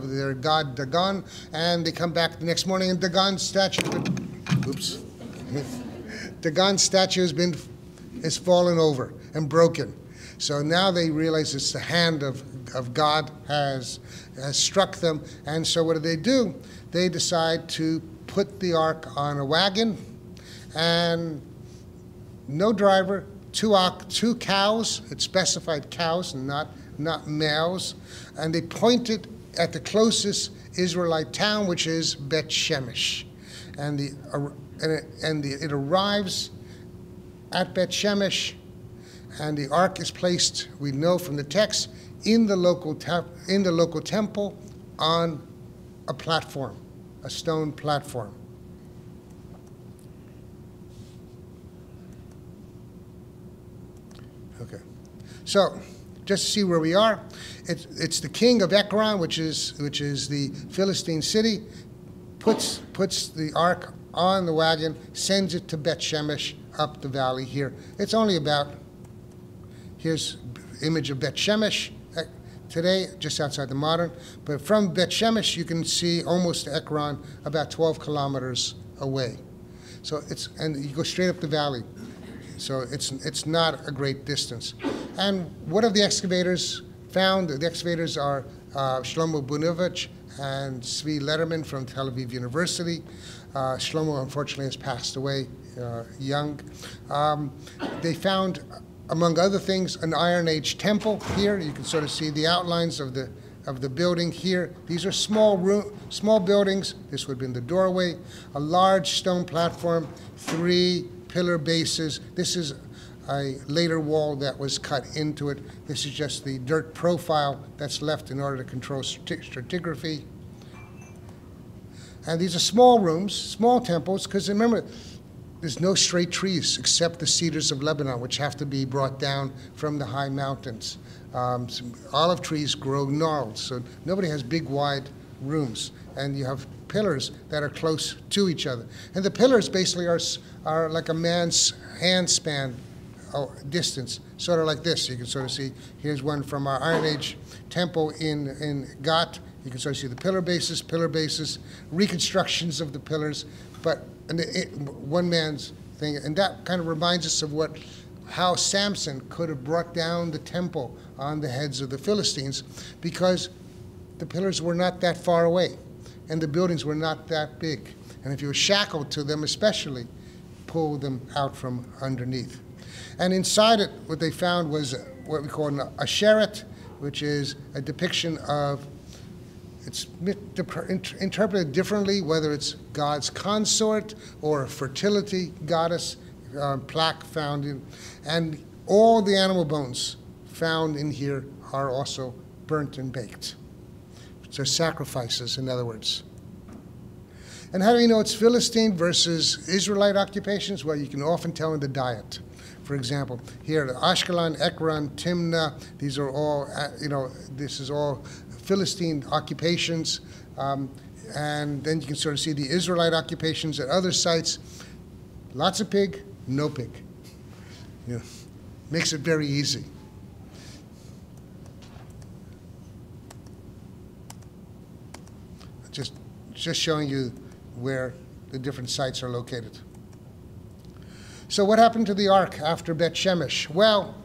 their god Dagon, and they come back the next morning, and Dagon's statue, Dagon's statue has fallen over and broken. So now they realize it's the hand of God has struck them. And so what do? They decide to put the ark on a wagon, and no driver, two cows, it's specified cows and not males, and they point it at the closest Israelite town, which is Bet Shemesh. And it arrives at Bet Shemesh, and the ark is placed, we know from the text, in the local temple on a platform, a stone platform. Okay, so just to see where we are, it's the king of Ekron, which is the Philistine city, puts the ark on the wagon, sends it to Bet Shemesh up the valley here. It's only about, here's image of Bet Shemesh today, just outside the modern. But from Bet Shemesh, you can see almost Ekron, about 12 kilometers away. So and you go straight up the valley. So it's not a great distance. And what have the excavators found? The excavators are Shlomo Bunovich and Zvi Letterman from Tel Aviv University. Shlomo, unfortunately, has passed away young. They found, among other things, an Iron Age temple here. You can sort of see the outlines of the building here. These are small buildings. This would have been the doorway. A large stone platform, 3 pillar bases. This is a later wall that was cut into it. This is just the dirt profile that's left in order to control stratigraphy. And these are small rooms, small temples, because remember, there's no straight trees except the cedars of Lebanon, which have to be brought down from the high mountains. Olive trees grow gnarled, so nobody has big, wide rooms. And you have pillars that are close to each other. And the pillars basically are like a man's hand span distance, sort of like this. You can sort of see, here's one from our Iron Age temple in Gat. You can sort of see the pillar bases, reconstructions of the pillars, but one man's thing. And that kind of reminds us of how Samson could have brought down the temple on the heads of the Philistines, because the pillars were not that far away, and the buildings were not that big. And if you were shackled to them especially, pull them out from underneath. And inside it, what they found was what we call an asheret, which is a depiction of, it's interpreted differently, whether it's God's consort or a fertility goddess, plaque found in, and all the animal bones found in here are also burnt and baked. So sacrifices, in other words. And how do we know it's Philistine versus Israelite occupations? Well, you can often tell in the diet. For example, here, Ashkelon, Ekron, Timnah, these are all, this is all Philistine occupations. And then you can sort of see the Israelite occupations at other sites. Lots of pig, no pig. Makes it very easy. Just showing you where the different sites are located. So what happened to the ark after Bet Shemesh? Well,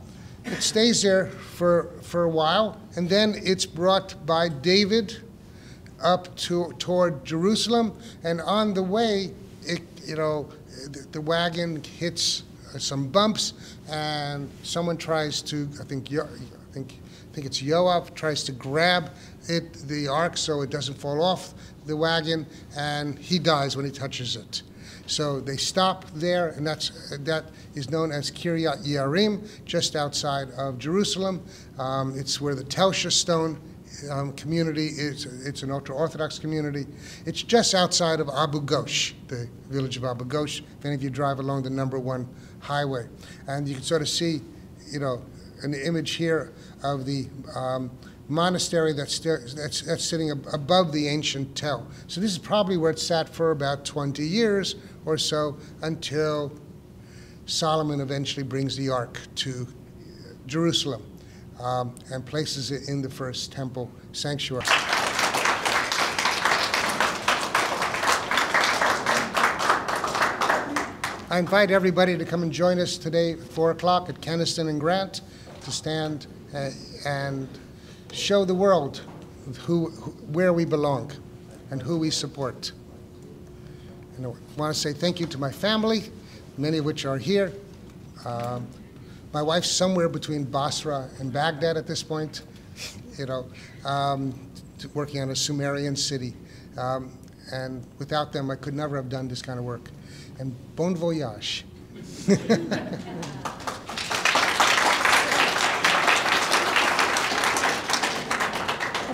It stays there for a while, and then it's brought by David up toward Jerusalem, and on the way, the wagon hits some bumps, and someone tries to, I think it's Yoav, tries to grab the ark so it doesn't fall off the wagon, and he dies when he touches it. So they stop there, and that is known as Kiryat Yearim, just outside of Jerusalem. It's where the Telsha Stone community is. It's an ultra-Orthodox community. It's just outside of Abu Ghosh, the village of Abu Ghosh, if any of you drive along the #1 highway. And you can sort of see, an image here of the monastery that's sitting above the ancient Tel. So this is probably where it sat for about 20 years or so until Solomon eventually brings the ark to Jerusalem and places it in the first temple sanctuary. I invite everybody to come and join us today at 4 o'clock at Keniston and Grant to stand and show the world where we belong and who we support. And I want to say thank you to my family, many of which are here. My wife's somewhere between Basra and Baghdad at this point, working on a Sumerian city. And without them, I could never have done this kind of work. And bon voyage.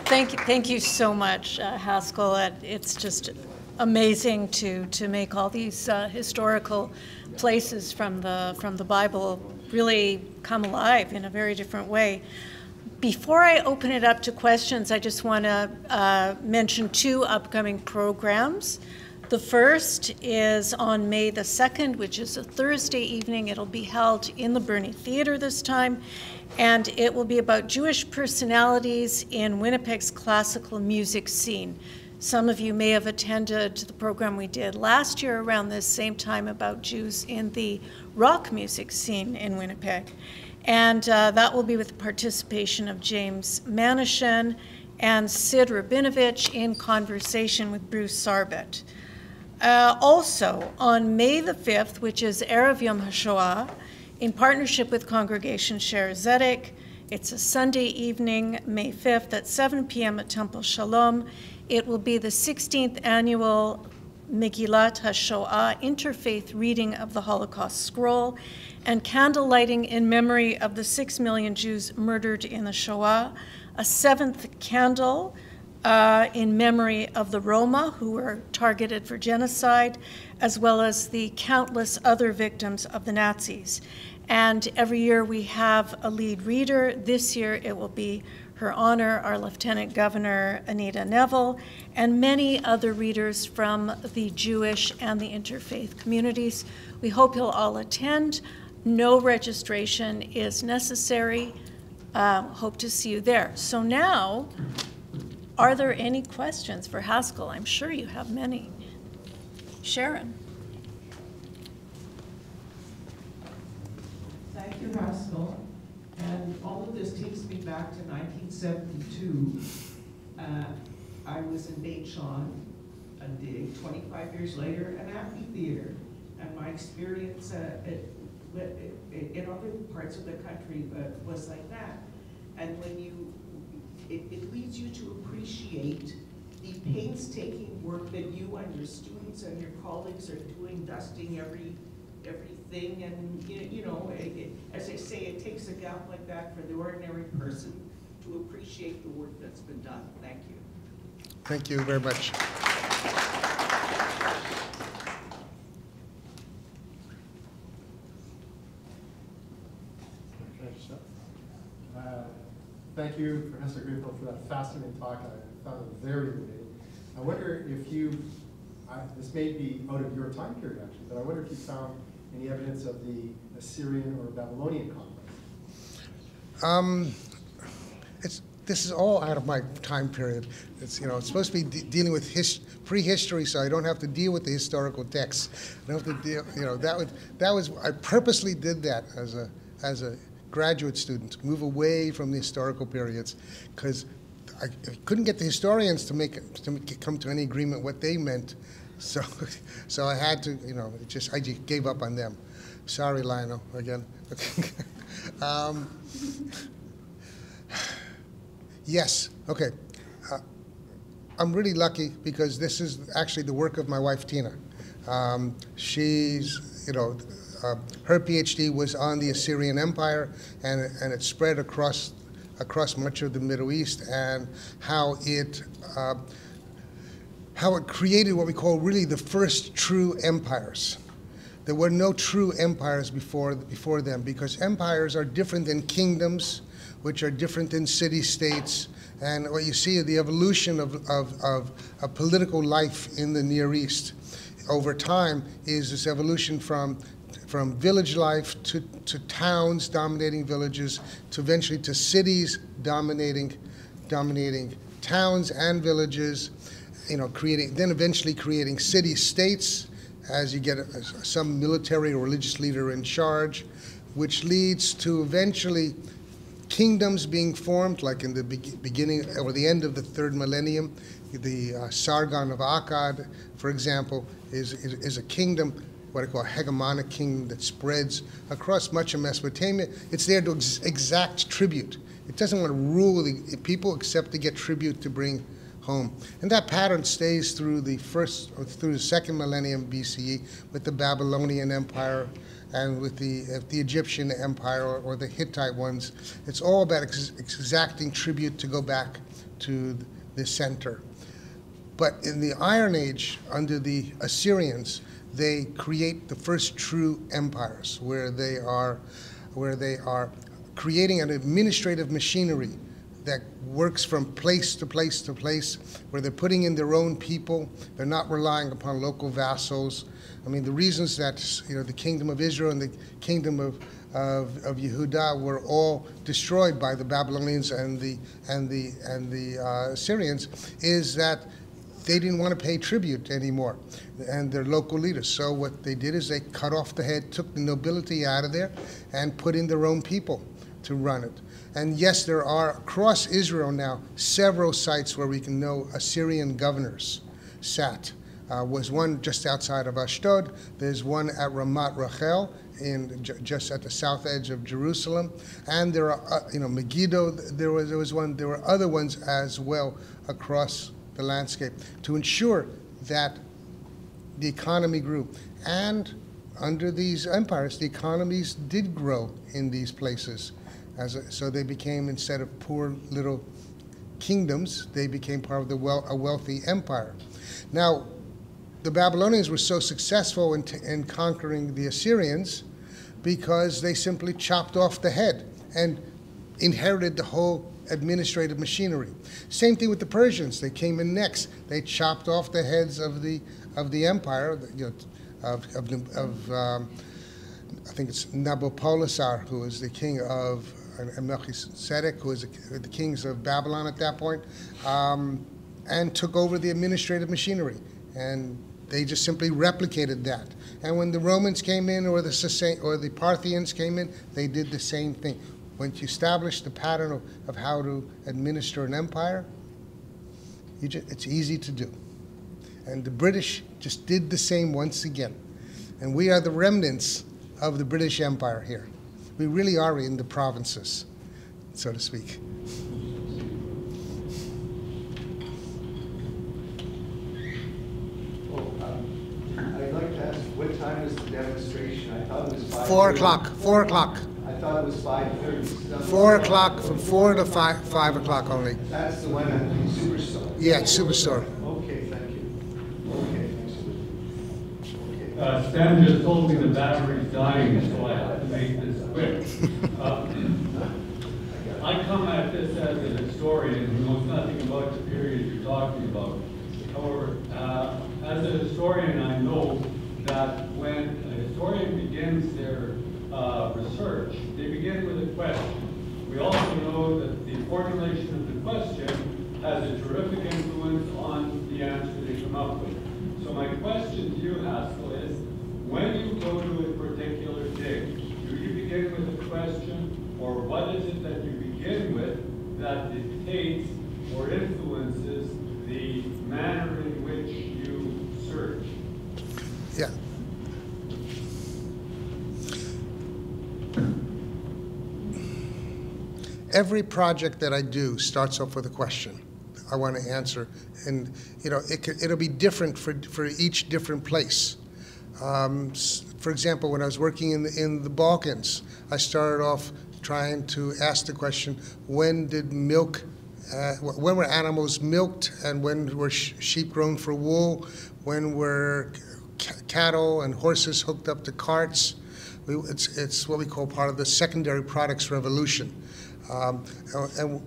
Thank you so much, Haskel. It's just amazing to make all these historical places from the Bible really come alive in a very different way. Before I open it up to questions, I just want to mention 2 upcoming programs. The first is on May the 2nd, which is a Thursday evening. It'll be held in the Burney Theatre this time, and it will be about Jewish personalities in Winnipeg's classical music scene. Some of you may have attended the program we did last year around this same time about Jews in the rock music scene in Winnipeg. And that will be with the participation of James Manishin and Sid Rabinovich in conversation with Bruce Sarbet. Also, on May the 5th, which is Erev Yom HaShoah, in partnership with Congregation Sher Zedek, it's a Sunday evening, May 5th at 7 p.m. at Temple Shalom. It will be the 16th annual Megillat HaShoah interfaith reading of the Holocaust scroll and candle lighting in memory of the 6 million Jews murdered in the Shoah, a 7th candle in memory of the Roma who were targeted for genocide, as well as the countless other victims of the Nazis. And every year we have a lead reader. This year it will be Her Honor, our Lieutenant Governor Anita Neville, and many other readers from the Jewish and the interfaith communities. We hope you'll all attend. No registration is necessary. Hope to see you there. So now, are there any questions for Haskel? I'm sure you have many. Sharon. Thank you, Haskel. And all of this takes me back to 1972. I was in Beit Shan, a dig, 25 years later, an amphitheater. And my experience in other parts of the country was like that. And when it leads you to appreciate the painstaking work that you and your students and your colleagues are doing, dusting everything, and as I say, it takes a gap like that for the ordinary person to appreciate the work that's been done. Thank you. Thank you very much. Thank you, Professor Greenfield, for that fascinating talk. I found it very illuminating. I wonder if this may be out of your time period actually, but I wonder if you found any evidence of the Assyrian or Babylonian conflict. This is all out of my time period. It's supposed to be dealing with prehistory, so I don't have to deal with the historical texts. I don't have to deal. I purposely did that as a graduate students, move away from the historical periods, because I couldn't get the historians to come to any agreement what they meant. So, so I had to, I just gave up on them. Sorry, Lionel, again. Yes, okay. I'm really lucky because this is actually the work of my wife, Tina. She's, her PhD was on the Assyrian Empire, and it spread across much of the Middle East, and how it created what we call really the first true empires. There were no true empires before them, because empires are different than kingdoms, which are different than city-states. And what you see is the evolution of political life in the Near East over time is this evolution from village life to towns dominating villages, to eventually to cities dominating towns and villages, then eventually creating city-states as you get some military or religious leader in charge, which leads to eventually kingdoms being formed, like in the beginning or the end of the 3rd millennium. The Sargon of Akkad, for example, is a kingdom, what I call a hegemonic kingdom, that spreads across much of Mesopotamia. It's there to exact tribute. It doesn't want to rule the people except to get tribute to bring home. And that pattern stays through the 2nd millennium BCE with the Babylonian Empire and with the Egyptian Empire or the Hittite ones. It's all about exacting tribute to go back to the center. But in the Iron Age, under the Assyrians, they create the first true empires, where they are creating an administrative machinery that works from place to place to place, where they're putting in their own people. They're not relying upon local vassals. I mean, the reasons that the kingdom of Israel and the kingdom of Yehuda were all destroyed by the Babylonians and the Assyrians is that they didn't want to pay tribute anymore, and their local leaders. So what they did is they cut off the head, took the nobility out of there, and put in their own people to run it. And yes, there are across Israel now several sites where we can know Assyrian governors sat. Was one just outside of Ashdod. There's one at Ramat Rachel, just at the south edge of Jerusalem. And there are, Megiddo. There was one. There were other ones as well across the landscape to ensure that the economy grew. And under these empires, the economies did grow in these places. So they became, instead of poor little kingdoms, they became part of a wealthy empire. Now, the Babylonians were so successful in conquering the Assyrians because they simply chopped off the head and inherited the whole administrative machinery. Same thing with the Persians. They came in next. They chopped off the heads of the empire, I think it's Nabopolassar, who was the king of Melchizedek, who was the kings of Babylon at that point, and took over the administrative machinery. And they just simply replicated that. And when the Romans came in, or the Parthians came in, they did the same thing. Once you establish the pattern of how to administer an empire, it's easy to do. And the British just did the same once again. And we are the remnants of the British Empire here. We really are in the provinces, so to speak. I'd like to ask, what time is the demonstration? I thought it was 5:30. 4 o'clock. 4 o'clock. I thought it was 5:30. 4 o'clock, from 4 to 5 o'clock only. That's the one at the Superstore. Yeah, it's Superstore. Okay, thank you. Okay, thanks. Stan just told me the battery's dying, so I have to make this quick. I come at this as a historian who knows nothing about the period you're talking about. However, as a historian, I know that when a historian begins their research, they begin with a question. We also know that the formulation of the question has a terrific influence on the answer they come up with. So my question to you, Haskel, is when you go to a particular dig, do you begin with a question, or what is it that you begin with that dictates or influences the manner in which you search? Yeah. Every project that I do starts off with a question I want to answer, and it'll be different for each different place. For example, when I was working in the Balkans, I started off trying to ask the question: when did when were animals milked, and when were sheep grown for wool? When were cattle and horses hooked up to carts? It's what we call part of the secondary products revolution. And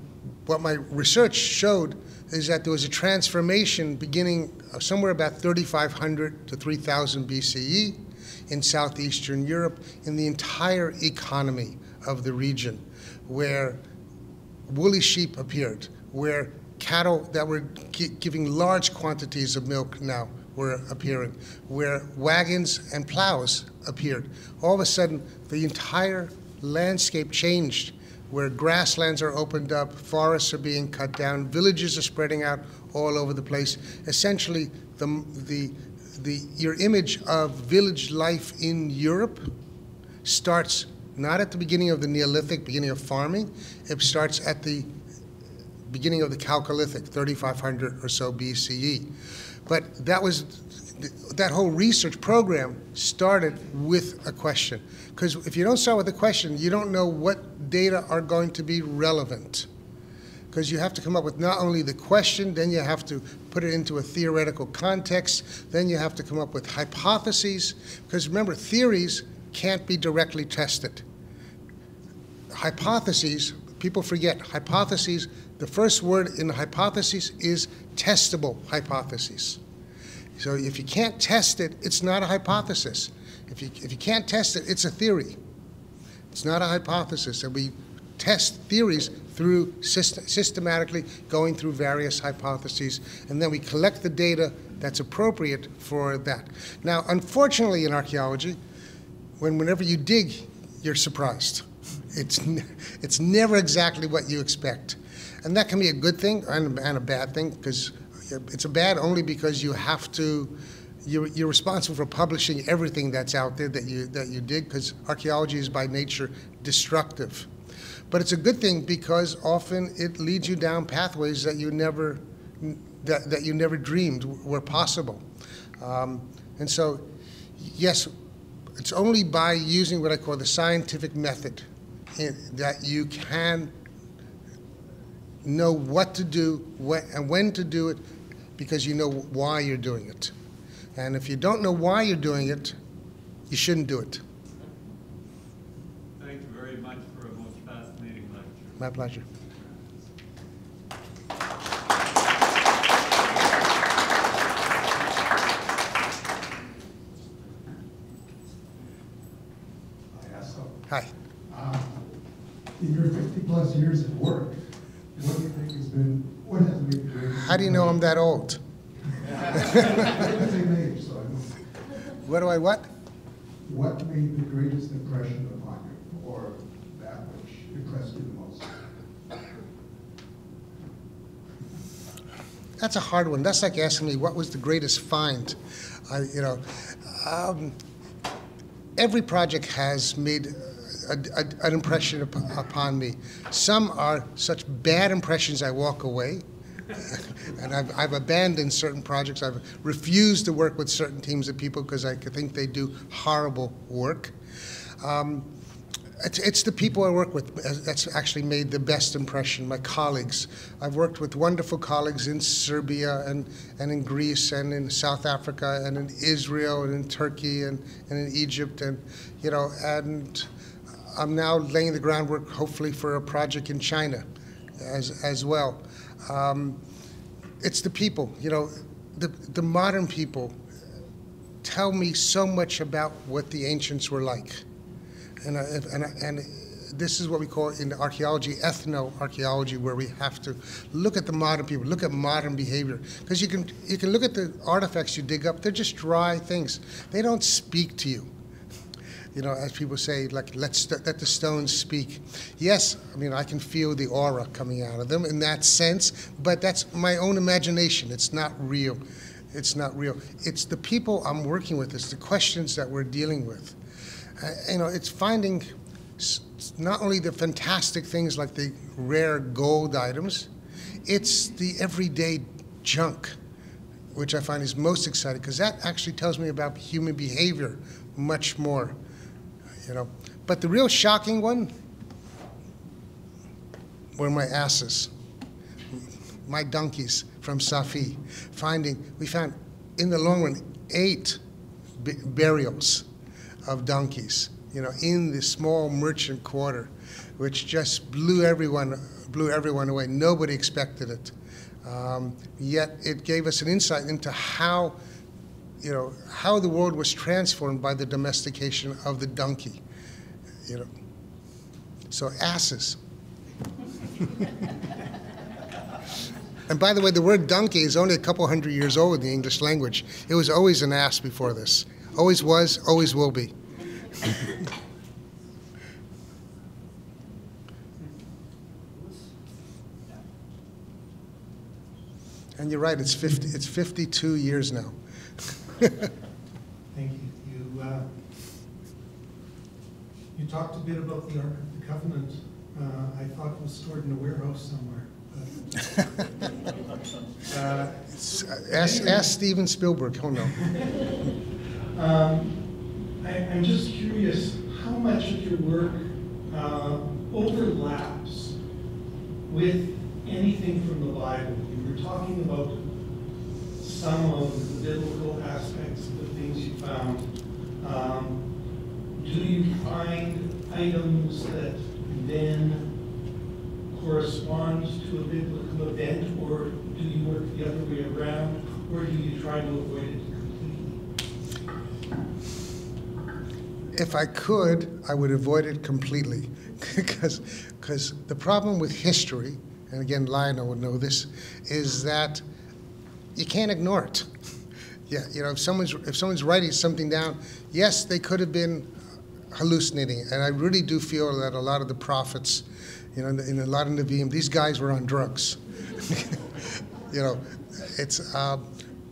what my research showed is that there was a transformation beginning somewhere about 3,500 to 3,000 BCE in southeastern Europe in the entire economy of the region, where woolly sheep appeared, where cattle that were giving large quantities of milk now were appearing, where wagons and plows appeared. All of a sudden, the entire landscape changed, where grasslands are opened up, forests are being cut down, villages are spreading out all over the place. Essentially, your image of village life in Europe starts not at the beginning of the Neolithic, beginning of farming. It starts at the beginning of the Chalcolithic, 3,500 or so BCE. But that whole research program started with a question. Because if you don't start with a question, you don't know what data are going to be relevant. Because you have to come up with not only the question, then you have to put it into a theoretical context, then you have to come up with hypotheses. Because remember, theories can't be directly tested. Hypotheses, people forget, hypotheses, the first word in the hypothesis is testable hypotheses. So if you can't test it, it's not a hypothesis. If you can't test it, it's a theory. It's not a hypothesis. And we test theories through systematically going through various hypotheses, and then we collect the data that's appropriate for that. Now, unfortunately in archaeology, whenever you dig, you're surprised. It's never exactly what you expect. And that can be a good thing and a bad thing, because it's a bad only because you have to, you're responsible for publishing everything that's out there that you dig, because archaeology is by nature destructive. But it's a good thing because often it leads you down pathways that you never dreamed were possible. And so, yes, it's only by using what I call the scientific method that you can know what to do and when to do it, because you know why you're doing it. And if you don't know why you're doing it, you shouldn't do it. Thank you very much for a most fascinating lecture. My pleasure. Hi. In your 50-plus years of work, what do you think has been, what has made the greatest? How do you know I'm that old? Same age, so I know. What do I what? What made the greatest impression upon you, or that which impressed you the most? That's a hard one. That's like asking me what was the greatest find. Every project has made an impression upon me. Some are such bad impressions I walk away, and I've abandoned certain projects. I've refused to work with certain teams of people because I think they do horrible work. It's the people I work with that's actually made the best impression, my colleagues. I've worked with wonderful colleagues in Serbia and in Greece and in South Africa and in Israel and in Turkey and in Egypt, and I'm now laying the groundwork, hopefully, for a project in China as well. It's the people, the modern people tell me so much about what the ancients were like. And this is what we call in archaeology, ethno-archaeology, where we have to look at the modern people, look at modern behavior. Because you can look at the artifacts you dig up, they're just dry things. They don't speak to you. you know, as people say, like, let the stones speak. Yes, I mean, I can feel the aura coming out of them in that sense, but that's my own imagination. It's not real. It's not real. It's the people I'm working with. It's the questions that we're dealing with. You know, it's finding not only the fantastic things like the rare gold items, it's the everyday junk, which I find is most exciting, because that actually tells me about human behavior much more, you know. But the real shocking one were my asses, my donkeys from Safi. We found in the long run 8 burials of donkeys, you know, in the small merchant quarter, which just blew everyone away. Nobody expected it. Yet it gave us an insight into how, you know, how the world was transformed by the domestication of the donkey, you know. So asses. And by the way, the word donkey is only a couple hundred years old in the English language. It was always an ass before this. Always was, always will be. And you're right, it's 52 years now. Thank you. You talked a bit about the Ark of the Covenant. I thought it was stored in a warehouse somewhere. Ask Steven Spielberg, he'll know. I'm just curious how much of your work overlaps with anything from the Bible. You were talking about some of the biblical aspects of the things you found. Do you find items that then correspond to a biblical event, or do you work the other way around, or do you try to avoid it completely? If I could, I would avoid it completely, because the problem with history, and again, Lionel would know this, is that you can't ignore it. Yeah, you know, if someone's writing something down, yes, they could have been hallucinating, and I really do feel that a lot of the prophets, you know, in a lot of Nevi'im, these guys were on drugs. You know, it's,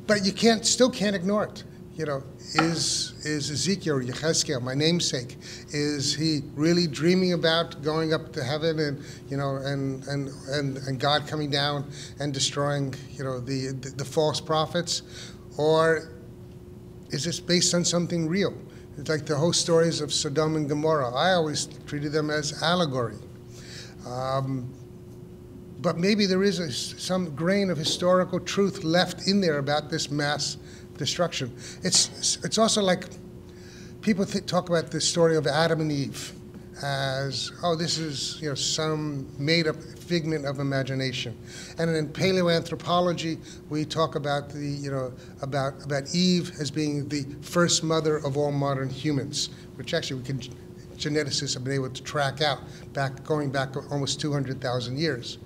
but you still can't ignore it. You know, is Ezekiel, Haskel, my namesake, is he really dreaming about going up to heaven and, you know, and God coming down and destroying, you know, the false prophets? Or is this based on something real? It's like the whole stories of Sodom and Gomorrah. I always treated them as allegory. But maybe there is some grain of historical truth left in there about this mass destruction. It's also like people talk about the story of Adam and Eve as, oh, this is, you know, some made-up figment of imagination. And in paleoanthropology, we talk about the, you know, about Eve as being the first mother of all modern humans, which actually geneticists have been able to track out, going back almost 200,000 years.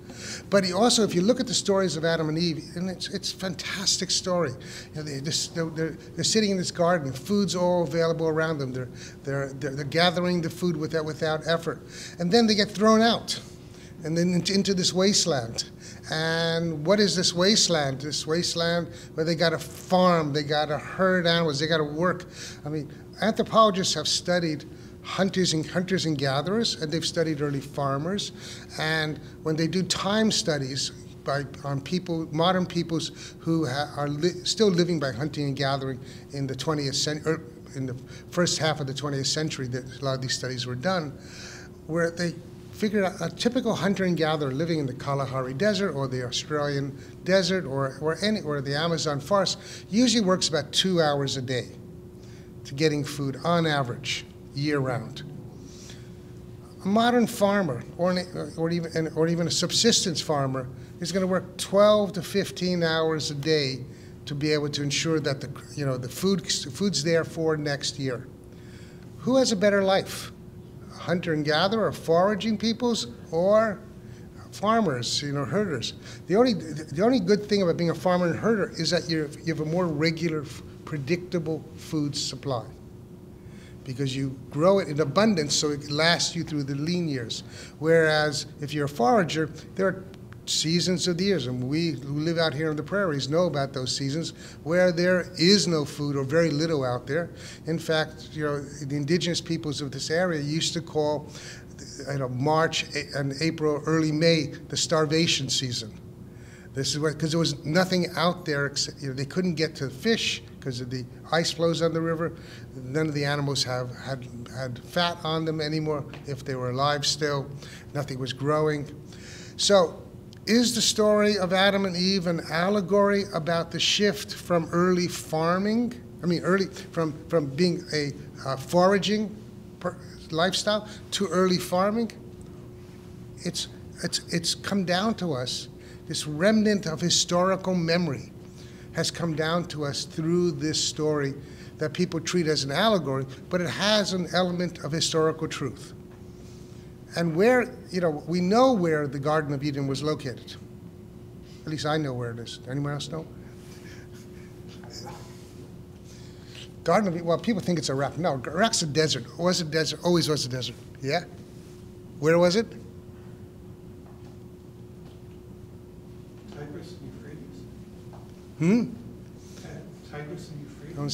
But also, if you look at the stories of Adam and Eve, and it's a fantastic story. You know, they're sitting in this garden, food's all available around them. They're gathering the food without effort, and then they get thrown out, and then into this wasteland. And what is this wasteland? This wasteland where they got to farm, they got to herd animals, they got to work. I mean, anthropologists have studied hunters and gatherers, and they've studied early farmers. And when they do time studies on people, modern peoples who are still living by hunting and gathering in the 20th century, in the first half of the 20th century, that a lot of these studies were done, where they figured out a typical hunter and gatherer living in the Kalahari Desert or the Australian desert or the Amazon forest usually works about 2 hours a day to getting food on average, year-round. A modern farmer, or even a subsistence farmer, is going to work 12 to 15 hours a day to be able to ensure that the food's there for next year. Who has a better life? A hunter and gatherer, or foraging peoples, or farmers, you know, herders? The only good thing about being a farmer and herder is that you have a more regular, predictable food supply. because you grow it in abundance so it lasts you through the lean years. Whereas if you're a forager, there are seasons of the years, and we who live out here in the prairies know about those seasons where there is no food or very little out there. In fact, the indigenous peoples of this area used to call March and April, early May, the starvation season. This is because there was nothing out there. They couldn't get to fish because of the ice flows on the river. None of the animals had fat on them anymore if they were alive still. Nothing was growing. So is the story of Adam and Eve an allegory about the shift from early farming, from being a foraging lifestyle to early farming? It's come down to us. This remnant of historical memory has come down to us through this story that people treat as an allegory, but it has an element of historical truth. And we know where the Garden of Eden was located. At least I know where it is. Anyone else know? Garden of Eden, well, people think it's Iraq. No, Iraq's a desert. It was a desert, always was a desert. Yeah? Where was it? Tigris and Euphrates. Tigris and Euphrates. I want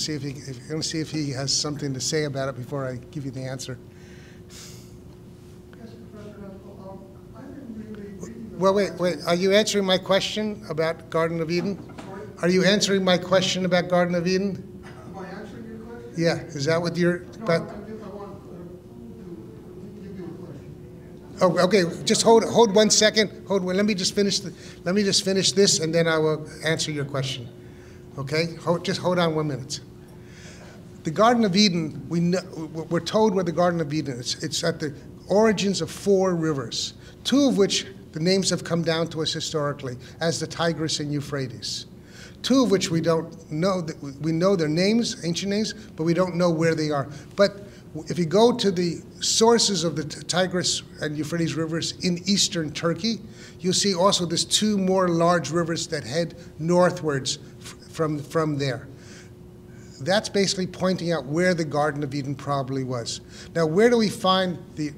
to see if he has something to say about it before I give you the answer. Well, wait. Are you answering my question about Garden of Eden? Are you answering my question about Garden of Eden? Am I answering your question? Yeah. Is that what you're? No, I want to give you a question. Oh, okay. Just hold 1 second. Let me just finish this, and then I will answer your question. Okay. Just hold on 1 minute. The Garden of Eden. We're told where the Garden of Eden is. It's at the origins of 4 rivers, 2 of which the names have come down to us historically as the Tigris and Euphrates. 2 of which we don't know. We know their names, ancient names, but we don't know where they are. But if you go to the sources of the Tigris and Euphrates rivers in eastern Turkey, you'll see also there's 2 more large rivers that head northwards from there. That's basically pointing out where the Garden of Eden probably was. Now, where do we find the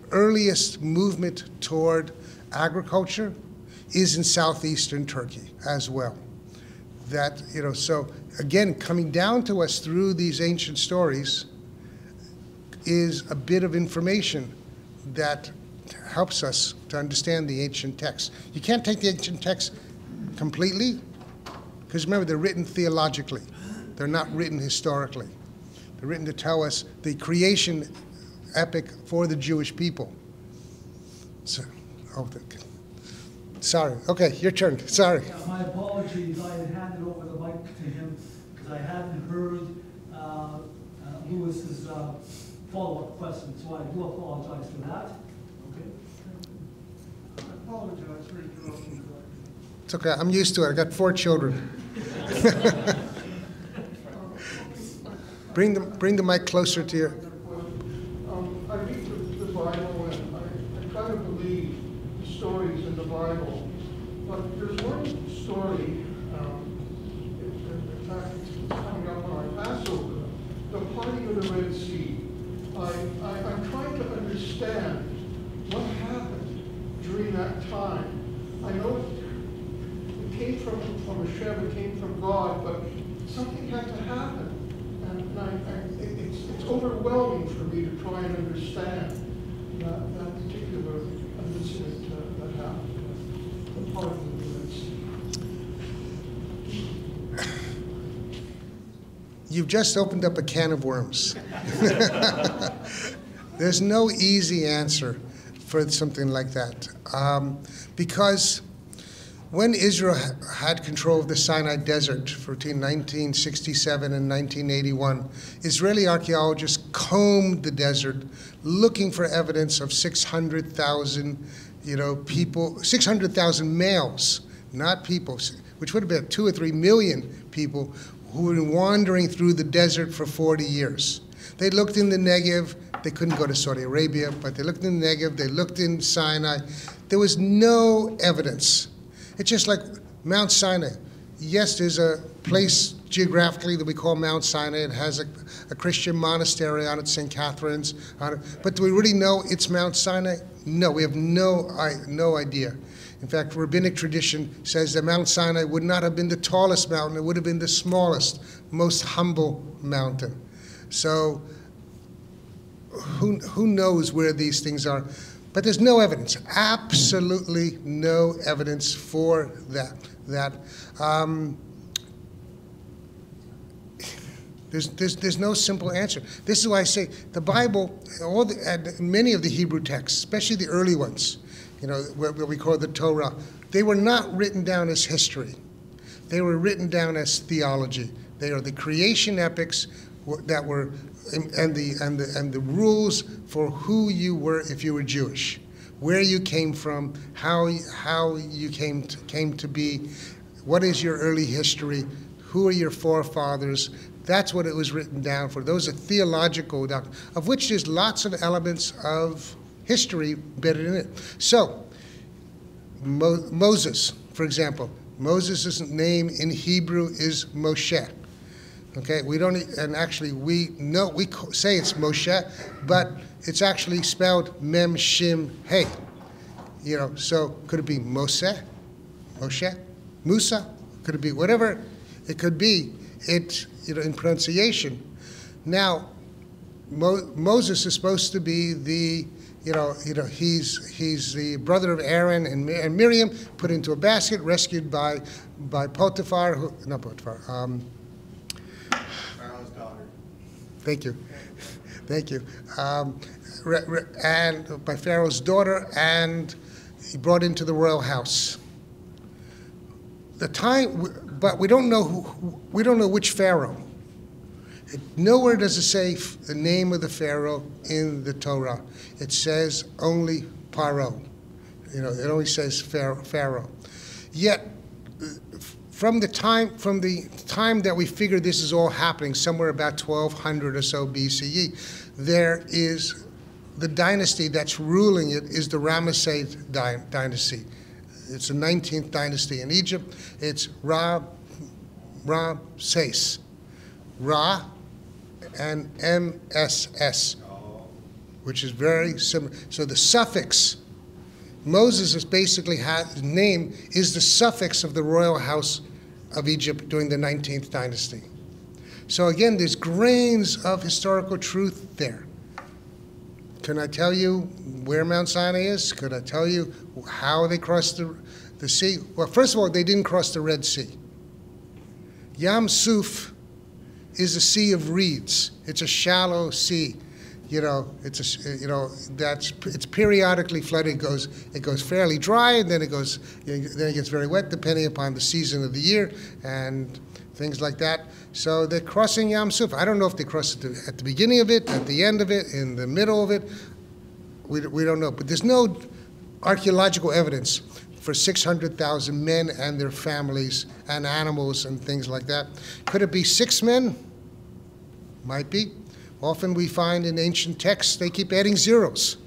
earliest movement toward agriculture? Is in southeastern Turkey as well. So again, coming down to us through these ancient stories is a bit of information that helps us to understand the ancient texts. You can't take the ancient texts completely, because remember, they're written theologically. They're not written historically. They're written to tell us the creation epic for the Jewish people. So, sorry. Okay, your turn. Sorry. Yeah, my apologies. I had handed over the mic to him because I hadn't heard Lewis's follow-up question, so I do apologize for that. Okay. I apologize for interrupting you. It's okay. I'm used to it. I got 4 children. Bring the mic closer to you. I read the Bible and I try to believe the stories in the Bible, but there's one story, in fact, it's coming up on our Passover, the parting of the Red Sea. I'm trying to understand what happened during that time. I know it came from Hashem, it came from God, but something had to happen. And it's overwhelming for me to try and understand that particular incident that happened, the part of the Red Sea. You've just opened up a can of worms. There's no easy answer for something like that. Because when Israel had control of the Sinai Desert between 1967 and 1981, Israeli archaeologists combed the desert looking for evidence of 600,000, people, 600,000 males, not people, which would have been 2 or 3 million people who were wandering through the desert for 40 years. They looked in the Negev. They couldn't go to Saudi Arabia, but they looked in the Negev. They looked in Sinai. There was no evidence. It's just like Mount Sinai. Yes, there's a place geographically that we call Mount Sinai. It has a Christian monastery on it, St. Catherine's on it. But do we really know it's Mount Sinai? No, we have no idea. In fact, rabbinic tradition says that Mount Sinai would not have been the tallest mountain. It would have been the smallest, most humble mountain. So who knows where these things are? But there's no evidence, absolutely no evidence for that. There's no simple answer. This is why I say the Bible, many of the Hebrew texts, especially the early ones, what we call the Torah, they were not written down as history. They were written down as theology. They are the creation epics that were, and the rules for who you were if you were Jewish, where you came from, how you came to be, what is your early history, who are your forefathers. That's what it was written down for. Those are theological doctrines, of which there's lots of elements of history embedded in it. So, Moses, for example, Moses' name in Hebrew is Moshe. Okay, we don't, and actually we say it's Moshe, but it's actually spelled Mem Shim Hey. So could it be Moshe, Musa? Could it be whatever it could be? It in pronunciation. Now, Moses is supposed to be the he's the brother of Aaron and Miriam, put into a basket, rescued by Potiphar, not Potiphar. Pharaoh's daughter. Thank you. And by Pharaoh's daughter, and he brought into the royal house. But we don't know which Pharaoh. Nowhere does it say the name of the Pharaoh in the Torah. It says only Paro. It only says Pharaoh. Yet, from the time that we figure this is all happening, somewhere about 1200 or so BCE, there is the dynasty that's ruling it is the Ramesside dynasty. It's the 19th dynasty in Egypt. It's Ramses. Ra and MSS, which is very similar. So the suffix, Moses is basically his name is the suffix of the royal house of Egypt during the 19th dynasty. So again, there's grains of historical truth there. Can I tell you where Mount Sinai is? Could I tell you how they crossed the sea? Well, first of all, they didn't cross the Red Sea. Yam Suf is a sea of reeds. It's a shallow sea. It's periodically flooded. It goes fairly dry, and then it gets very wet, depending upon the season of the year and things like that. So they're crossing Yam Suf. I don't know if they crossed it at the beginning of it, at the end of it, in the middle of it. We don't know. But there's no archaeological evidence for 600,000 men and their families and animals and things like that. Could it be 6 men? Might be. Often we find in ancient texts they keep adding zeros.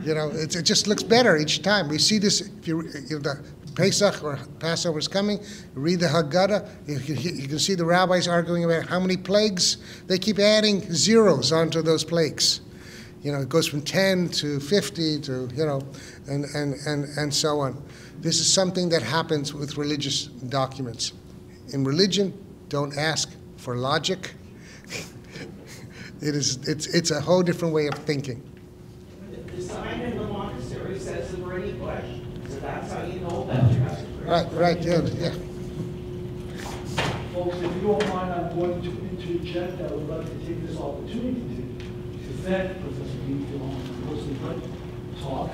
It just looks better each time. We see this, if the Pesach or Passover is coming, read the Haggadah, you can see the rabbis arguing about how many plagues. They keep adding zeros onto those plagues. It goes from 10 to 50 to, and so on. This is something that happens with religious documents. In religion, don't ask for logic. It's a whole different way of thinking. The sign in the monastery says the word English, so that's how you know that you have to Right, yeah. Folks, if you don't mind, I'm going to interject. I would like to take this opportunity to thank Professor Greenfield on a mostly good talk,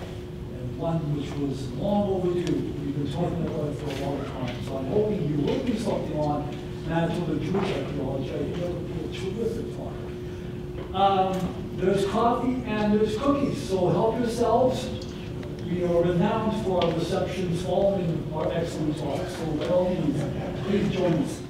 and one which was long overdue. We've been talking about it for a long time. So I'm hoping you will do something on Manitoba Jewish archaeology. I think that would be a terrific talk. There's coffee and there's cookies, so help yourselves. We are renowned for our receptions following our excellent talks, so by all means, please join us.